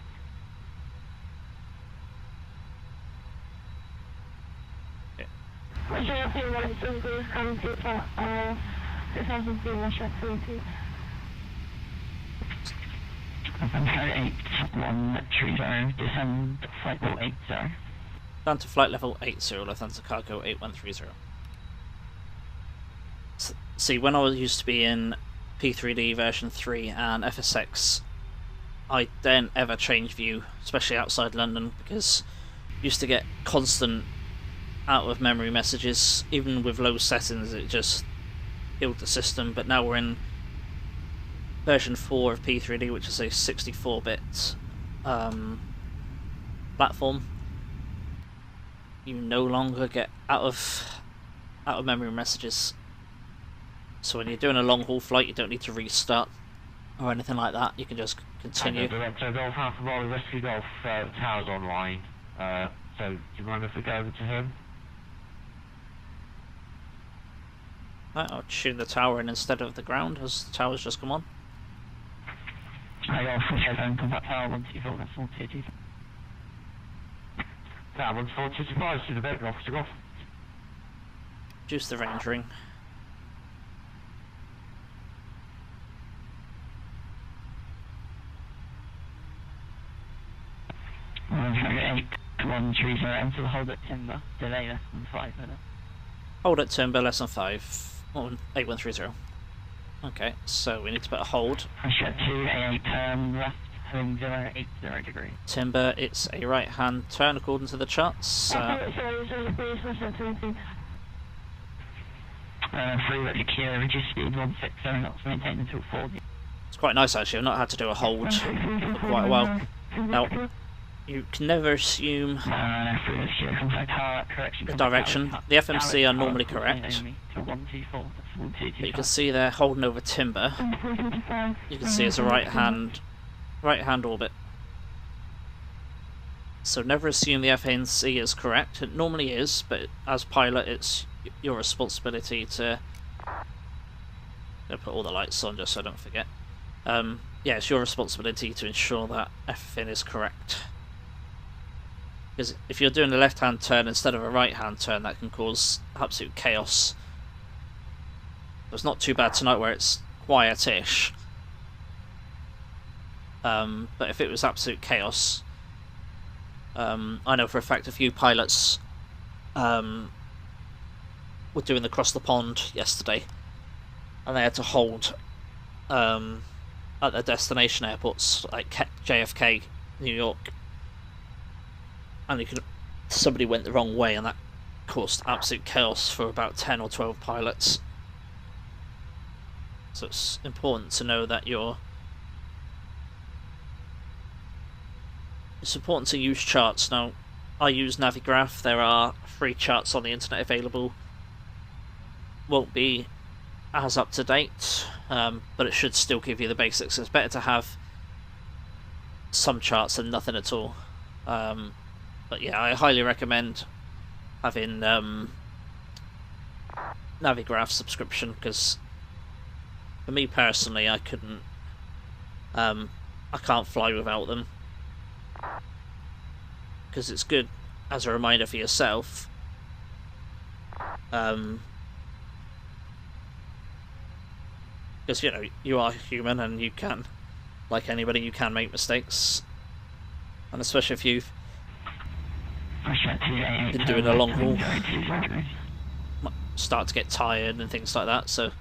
Russia 180 degrees, coming to 6,000 feet, Russia 30. 830, descend flight level 80. Down to flight level 80, Lufthansa Cargo 8130. See, when I used to be in P3D version 3 and FSX, I didn't ever change view, especially outside London, because I used to get constant out of memory messages. Even with low settings, it just killed the system. But now we're in version 4 of P3D, which is a 64-bit platform. You no longer get out of memory messages. So when you're doing a long haul flight, you don't need to restart or anything like that. You can just continue. So Golf Alpha Bravo Rescue Golf Tower's online. So do you mind if we go over to him? Right, I'll tune the tower in instead of the ground, as the tower's just come on. I got a full headphone, contact tower 124, that's 122. Tower 125 to the bed, Golf to Golf. Reduce the range ring. Target 8130, enter the hold at timber, delay less than 5 minutes. Hold at timber less than 5. 8130. Okay, so we need to put a hold. Pressure 288 turn left, heading 080 degrees. Timber, it's a right hand turn according to the charts. 3 at the kilo, reduce speed 160 knots, maintain until 40. It's quite nice actually, I've not had to do a hold for quite a while. Now, you can never assume the direction. The FMC are normally correct. But you can see they're holding over timber. You can see it's a right hand orbit. So never assume the FMC is correct. It normally is, but as pilot it's your responsibility to... I'll put all the lights on just so I don't forget. Yeah, it's your responsibility to ensure that everything is correct. Because if you're doing a left-hand turn instead of a right-hand turn, that can cause absolute chaos. It's not too bad tonight where it's quiet-ish. But if it was absolute chaos, I know for a fact a few pilots were doing the cross the pond yesterday, and they had to hold at their destination airports like JFK, New York, and somebody went the wrong way, and that caused absolute chaos for about 10 or 12 pilots. So it's important to know that it's important to use charts. Now, I use Navigraph. There are free charts on the internet available. Won't be as up to date, but it should still give you the basics. It's better to have some charts than nothing at all. But yeah, I highly recommend having Navigraph subscription, because for me personally, I can't fly without them, because it's good as a reminder for yourself. Because, you know, you are human and you can, like anybody, you can make mistakes. And especially if you've been doing a long haul, start to get tired and things like that. So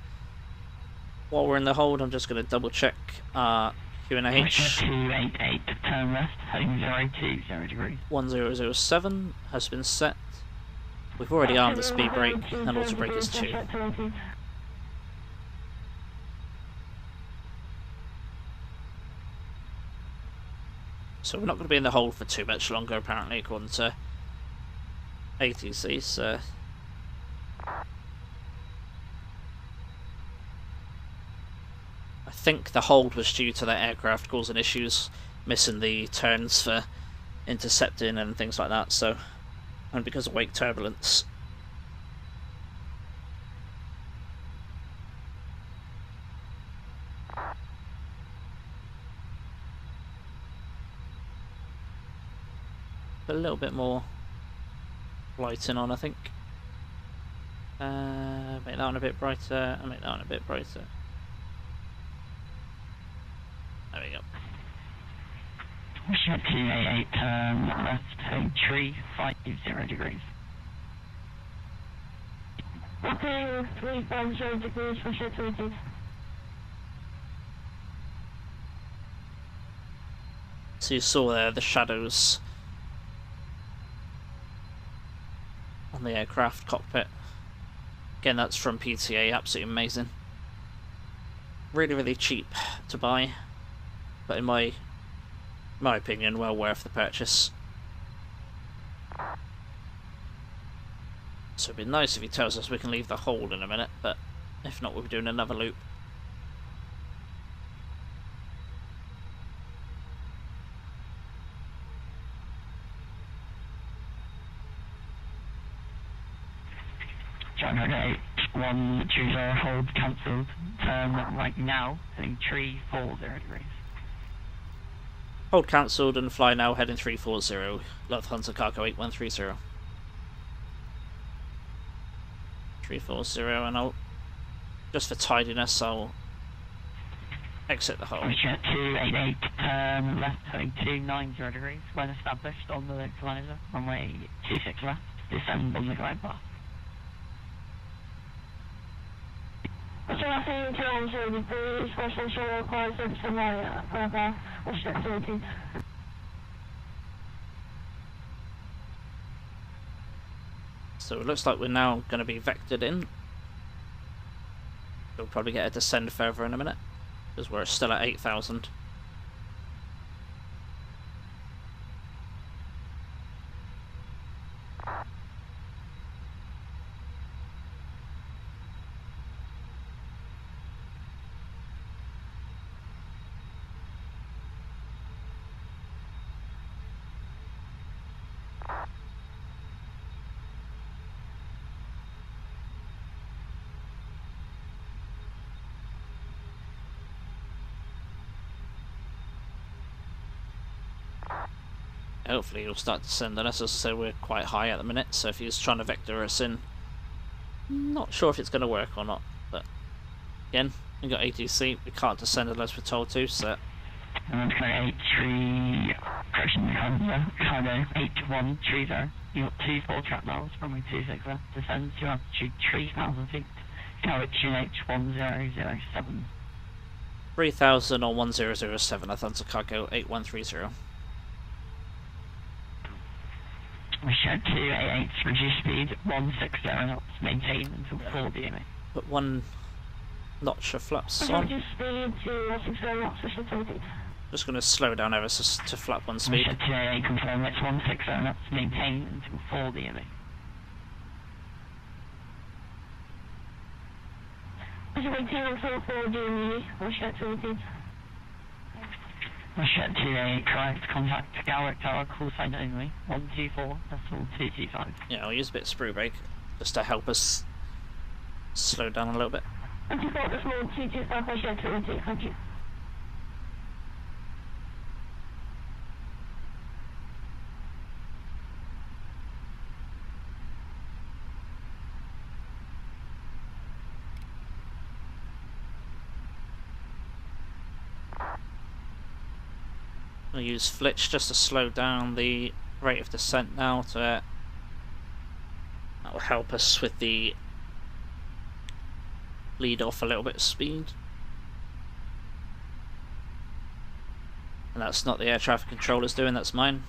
while we're in the hold, I'm just going to double check our QNH. 288, turn left, heading 020 degrees. 1007 has been set. We've already armed the speed brake, and auto brake is 2. So we're not going to be in the hold for too much longer, apparently, according to ATC. So think the hold was due to that aircraft causing issues, missing the turns for intercepting and things like that, so, and because of wake turbulence. A little bit more lighting on, I think. Make that one a bit brighter, and make that one a bit brighter. There we go. Wish 288, turn left, heading 350 degrees. Okay, 350 degrees for situated. So you saw there the shadows on the aircraft cockpit. Again, that's from PTA, absolutely amazing. Really, really cheap to buy, but in my opinion, well worth the purchase. So it'd be nice if he tells us we can leave the hold in a minute, but if not, we'll be doing another loop. China 120, hold cancelled, turn right now, heading 340 degrees. Hold cancelled and fly now, heading 340, Lufthansa Cargo 8130. 340, and I'll, just for tidiness, I'll exit the hold. Wish 288, turn left, heading 290 degrees, when established on the equalizer, runway 26 left, descend on the glide path. So I think 290 degrees, special show requires some further restricted. So it looks like we're now going to be vectored in. We'll probably get a descend further in a minute, because we're still at 8,000. Hopefully he'll start descending us. As I say, we're quite high at the minute, so if he's trying to vector us in, not sure if it's going to work or not, but again, we've got ATC, we can't descend unless we're told to, so... And then 83, correction, Cargo 8130, you got 24 track miles, runway 26 left, descend to altitude 3,000 feet, Cargo QH1007. 3,000 or 1007, Lufthansa Cargo 8130. We shed 288, reduce speed 160 knots, maintain until 4 DMA. Put one notch of flaps on. Reduce speed to 160 knots for situated. Just going to slow down ever so to flap one speed. We shed 288, confirm it's 160 knots, maintain until 4 DMA. As you maintain until 4 DMA, we shed 288. We shed 288, correct, contact Gatwick Tower, call sign only, 124, decimal 225. Yeah, I'll use a bit of sprue brake just to help us slow down a little bit. 24, decimal 225, we shed 288, thank you. I'll use Flitch just to slow down the rate of descent now to that will help us with the lead off a little bit of speed. And that's not the air traffic controllers doing, that's mine.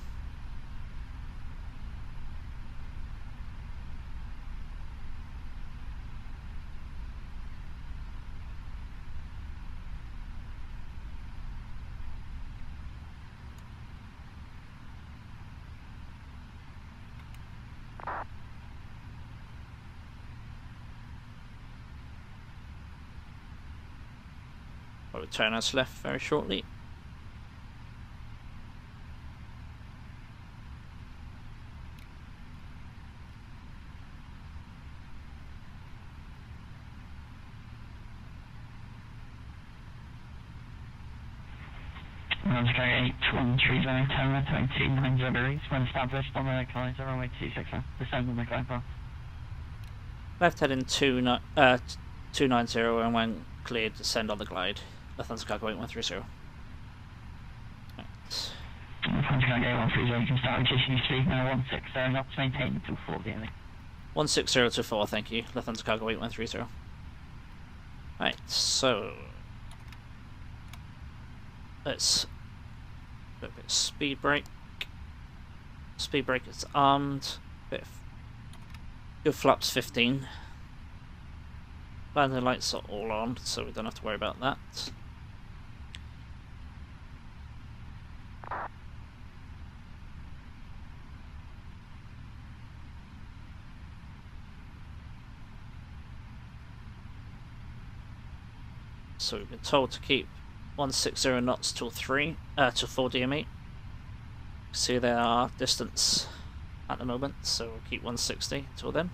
So turn us left very shortly. Runway 8130, tower 29 degrees, when established on the line, runway 26, descend on the glide path. Left heading 290 and when cleared, descend on the glide. Lufthansa Cargo 8130. Right. Lufthansa Cargo 130, you can start reducing your speed now, 160 knots, maintain until 4 DME. 16024, thank you. Lufthansa Cargo 8130. Right, so let's do a bit of speed brake. Speed brake is armed. Good flaps 15. Landing lights are all on, so we don't have to worry about that. So we've been told to keep 160 knots till 4 DME. See there are distance at the moment, so we'll keep 160 till then.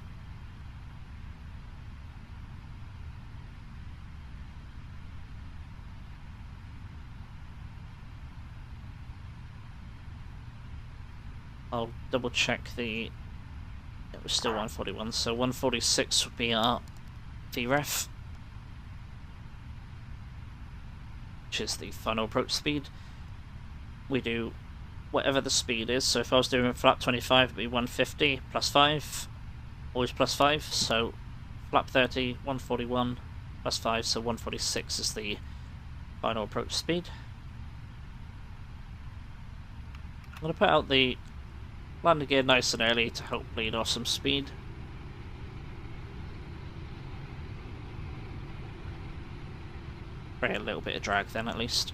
I'll double check it was still 141, so 146 would be our VREF, which is the final approach speed. We do whatever the speed is, so if I was doing flap 25 it would be 150 plus 5, always plus 5, so flap 30, 141 plus 5, so 146 is the final approach speed. I'm going to put out the landing gear nice and early to help bleed off some speed. Create a little bit of drag then at least.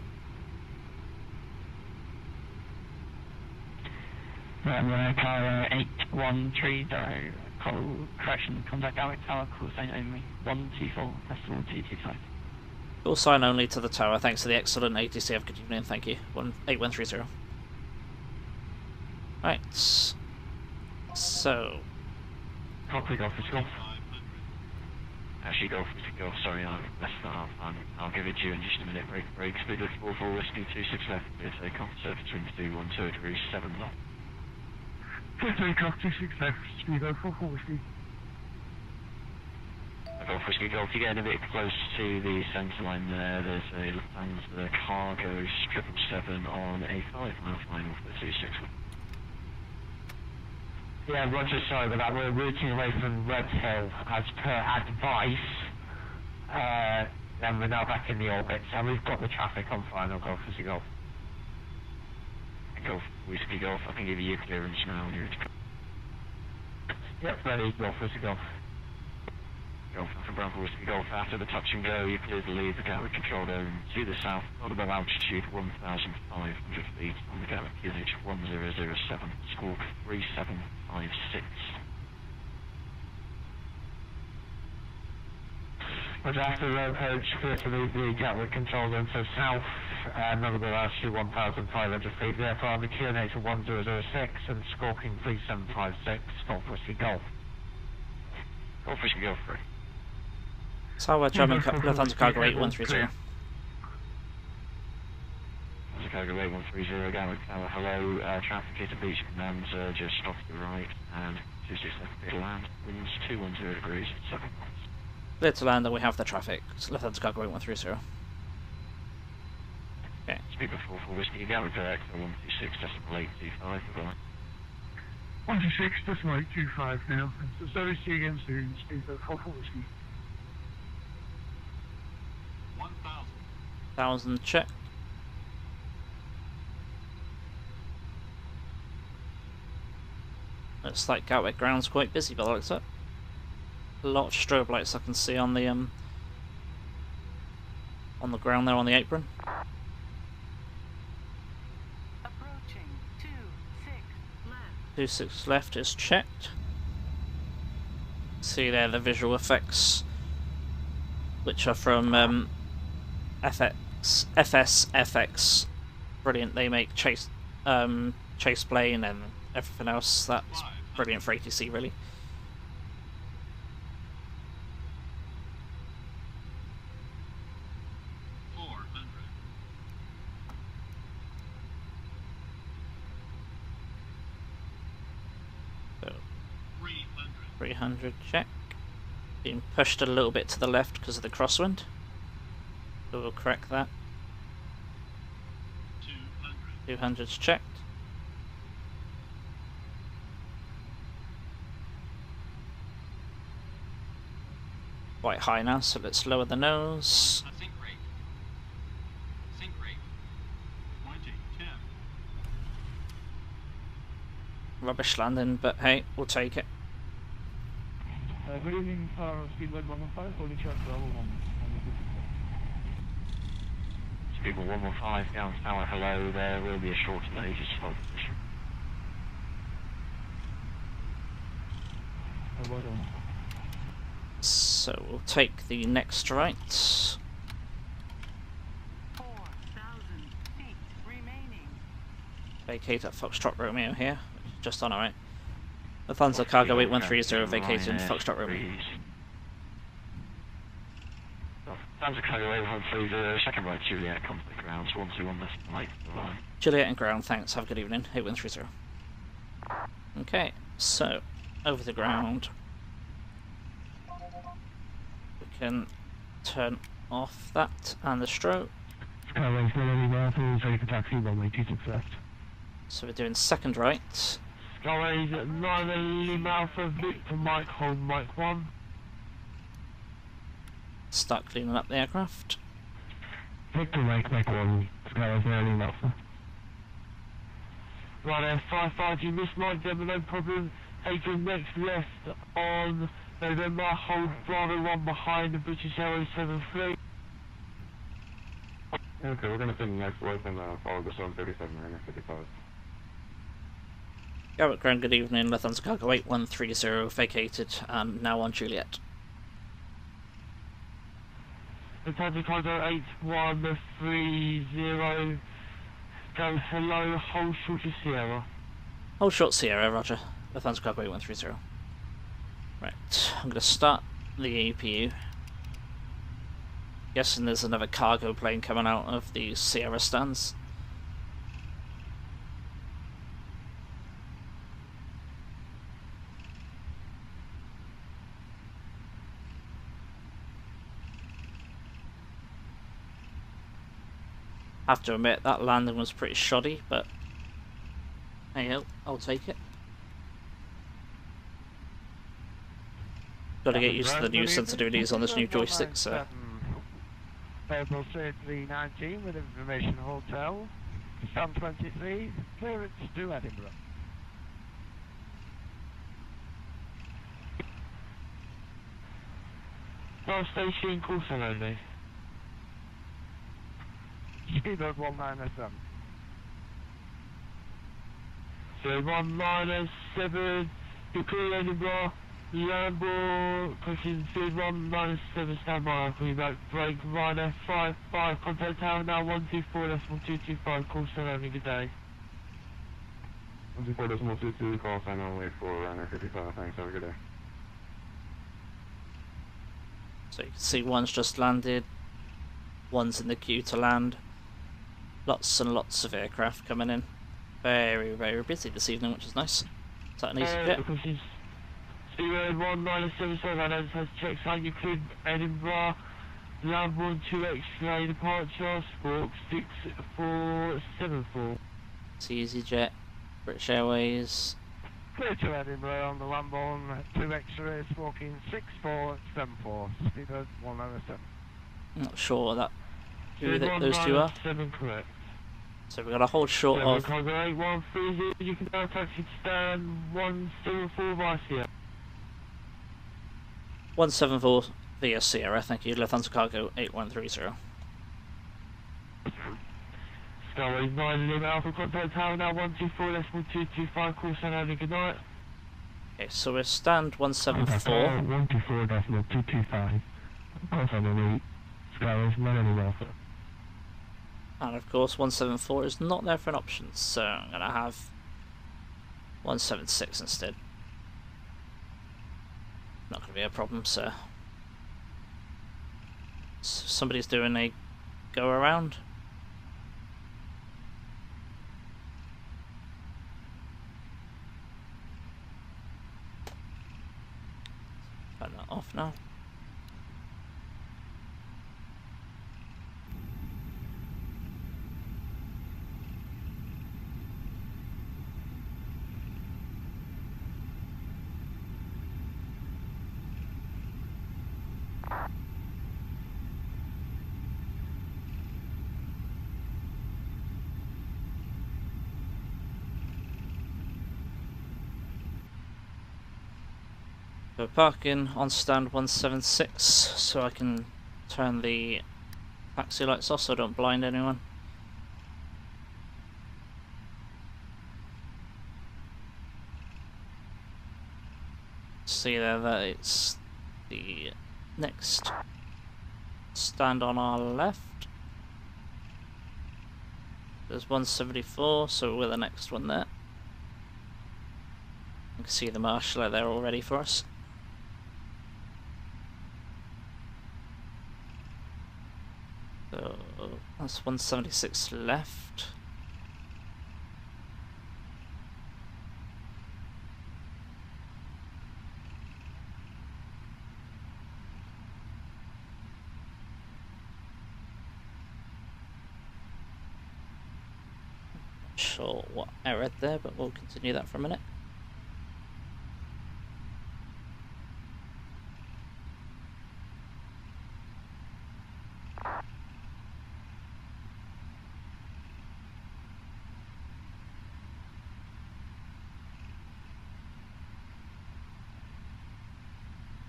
Runway Cargo 8130, correction, contact Gatwick Tower, call sign only, 124, decimal 225. Call sign only to the tower, thanks to the excellent ATCF, good evening, thank you, 8130. Right, so... Copy, go for golf. Actually, go, sorry, I messed that up. I'll give it to you in just a minute. Break, speed of 44, whiskey 26 left, clear take off, surface wind 212 degrees, 7 knots. Clear take off, 26 left, speed of 44 whiskey. Golf whiskey golf, you're getting a bit close to the centre line there. There's a Lufthansa Cargo 777 on A5, mile final for 26. Yeah, Roger, sorry about that. We're routing away from Red Hill as per advice. Then we're now back in the orbit, so we've got the traffic on final. Golf Whiskey Golf. Golf Whiskey Golf, I can give you clearance now. Yep, ready. Golf Whiskey Golf. Golf for Bravo Whiskey Golf. After the touch and go, you clear the lead, the Gatwick control dome to the south, not above altitude 1,500 feet on the Gatwick QH 1007, squawk 3756. Roger, after the approach, clear to leave the Gatwick control dome to south, not above altitude 1,500 feet, therefore on the QNH 1006 and squawking 3756, Golf Whiskey Golf. Golf Whiskey Golf 3. Tower German Lufthansa Cargo 8130. Lufthansa Cargo 8130, Gatwick Tower, hello, traffic is at beach commands just off the right, and 26 left clear to land, winds 210 degrees, 7 knots. Clear to land and we have the traffic, it's Lufthansa Cargo 8130. Okay. Speed before 4 whiskey, Gatwick direct, 126.825, goodbye. 126.825 now, so service you again soon, speed of 44 whiskey. 1,000 check. Looks like Gatwick ground's quite busy by the looks of it. A lot of strobe lights I can see on the ground there on the apron. Approaching 26 left. 26 left is checked. See there the visual effects, which are from FX FX, FX, brilliant. They make chase plane and everything else. That's brilliant for ATC, really. So 300 check. Being pushed a little bit to the left because of the crosswind. So we'll correct that. 200's checked. Quite high now, so let's lower the nose. Think rate. Think rate. 10. Rubbish landing, but hey, we'll take it. Good evening, Speedbird 115, holding short Bravo 1. Speedbird 115, down tower, hello, there will be a short delay, just hold position. So we'll take the next right. 4,000 feet remaining. Vacate at Foxtrot Romeo here, just on our right. Lufthansa Cargo 8130 vacated Foxtrot Romeo. Lufthansa Cargo 8130, second right, Juliet, come to the ground, 121 left, right, line. Juliet and ground, thanks, have a good evening, 8130. Okay, so, over the ground. We can turn off that and the stroke. So we're doing second right. Skyways at 9 Lima Alpha, Victor Mike, hold Mike 1. Start cleaning up the aircraft. Victor Mike 1, Skyways 9 Lima Alpha. Right there, 55, you missed Mike, there no problem. Take your next left on November, hold Bravo 1 behind the British Airways 73. Okay, we're going to take the next left and follow the 737 and 55. Gatwick ground, good evening, Lufthansa Cargo 8130 vacated and now on Juliet. Lufthansa Cargo 8130, go hello, hold short to Sierra. Hold short Sierra, roger. Lufthansa Cargo 8130. Right, I'm going to start the APU. Guessing there's another cargo plane coming out of the Sierra stands. Have to admit that landing was pretty shoddy, but hey, I'll take it. Got to get used to the new sensitivities on this new joystick, so. April 319 with information hotel. Sun 23, clearance to Edinburgh. North Station, Coulson only. Speedbird 197. So 197, declare Edinburgh, Lambo, pushing speed 197, standby, we back, break, Ryder 55, contact tower now 124.225, call sign only, good day. 124.22, call sign only for Ryder 55, thanks, have a good day. So you can see one's just landed, one's in the queue to land. Lots and lots of aircraft coming in. Very, very busy this evening, which is nice. Is that an easy jet? Speedbird 1977, and has checks out you could Edinburgh, Lambo 2 X-ray departure, Squawk 6474. It's EasyJet, British Airways. Clear to Edinburgh on the Lambo 2 X-ray, Squawking 6474, Speedbird 197. Not sure what those two are. Correct. So we're going to hold short of. Cargo 8130, you can now taxi to stand 174 by Sierra. 174 via Sierra, thank you. Lufthansa Cargo 8130. Skyways 9 Lima Alpha, contact tower now 124.225, call sign only, good night. Okay, so we're stand 174. 124.225, call sign only, Skyways 9 Lima Alpha. And of course 174 is not there for an option, so I'm going to have 176 instead. Not going to be a problem, sir. So somebody's doing a go around. Turn that off now. So parking on stand 176 so I can turn the taxi lights off so I don't blind anyone. See there that it's the next stand on our left. There's 174, so we're the next one there. You can see the marshal there all ready for us. So that's 176 left. Not sure what I read there, but we'll continue that for a minute.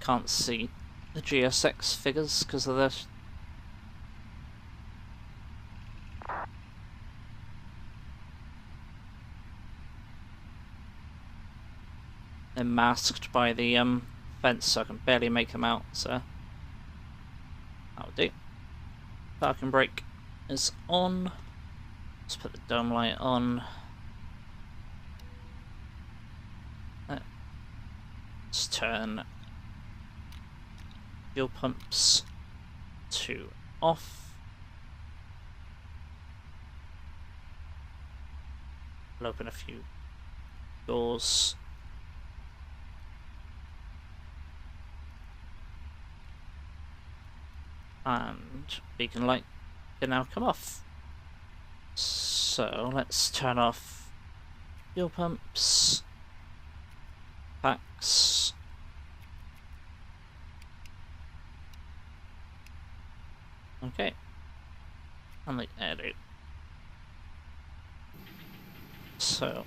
Can't see the GSX figures because of this. They're masked by the fence, so I can barely make them out, so that'll do. Parking brake is on. Let's put the dome light on. Let's turn fuel pumps to off. We'll open a few doors. And beacon light can now come off. So let's turn off fuel pumps, packs. Okay, and the air loop. So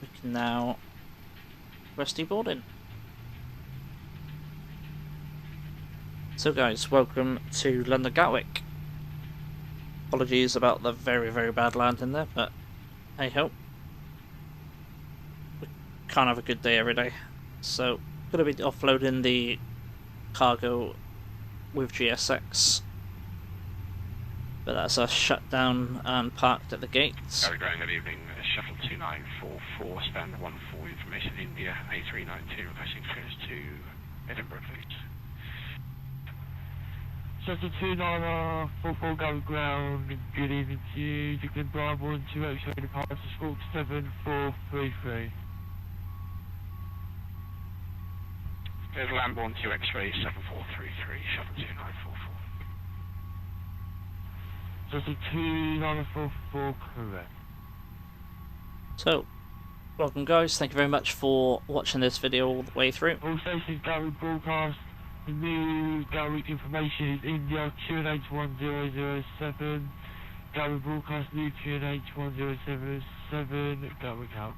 we can now rusty boarding. So guys, welcome to London Gatwick. Apologies about the very, very bad landing there, but hey ho. We can't have a good day every day. So, going to be offloading the cargo with GSX. But that's us shut down and parked at the gates. Gary Graham, good evening. Shuttle 2944, stand 14, information India, A392, requesting clearance to Edinburgh, please. Shuttle 2944, Gary Ground, good evening to you. You can drive 1 2 X-ray departure, Squawk 7433. There's Lambourne 2 X-ray 7433, shuttle 2944. Shuttle 2944, correct. So, welcome guys, thank you very much for watching this video all the way through. All stations Gatwick broadcast, the new Gatwick information is India QNH 1007, Gatwick broadcast new QNH 1077, Gatwick out.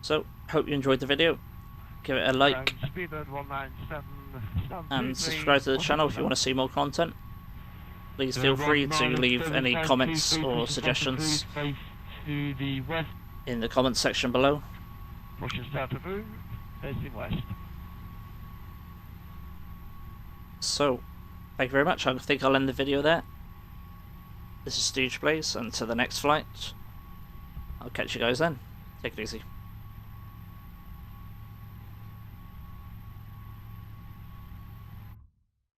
So, hope you enjoyed the video. Give it a like Speedbird 197, and subscribe to the channel if you want to see more content. Please feel free to leave any comments or suggestions to the west in the comments section below. Russian start of boom, facing west. So, Thank you very much. I think I'll end the video there. This is Stooge Blaze, and to the next flight. I'll catch you guys then. Take it easy.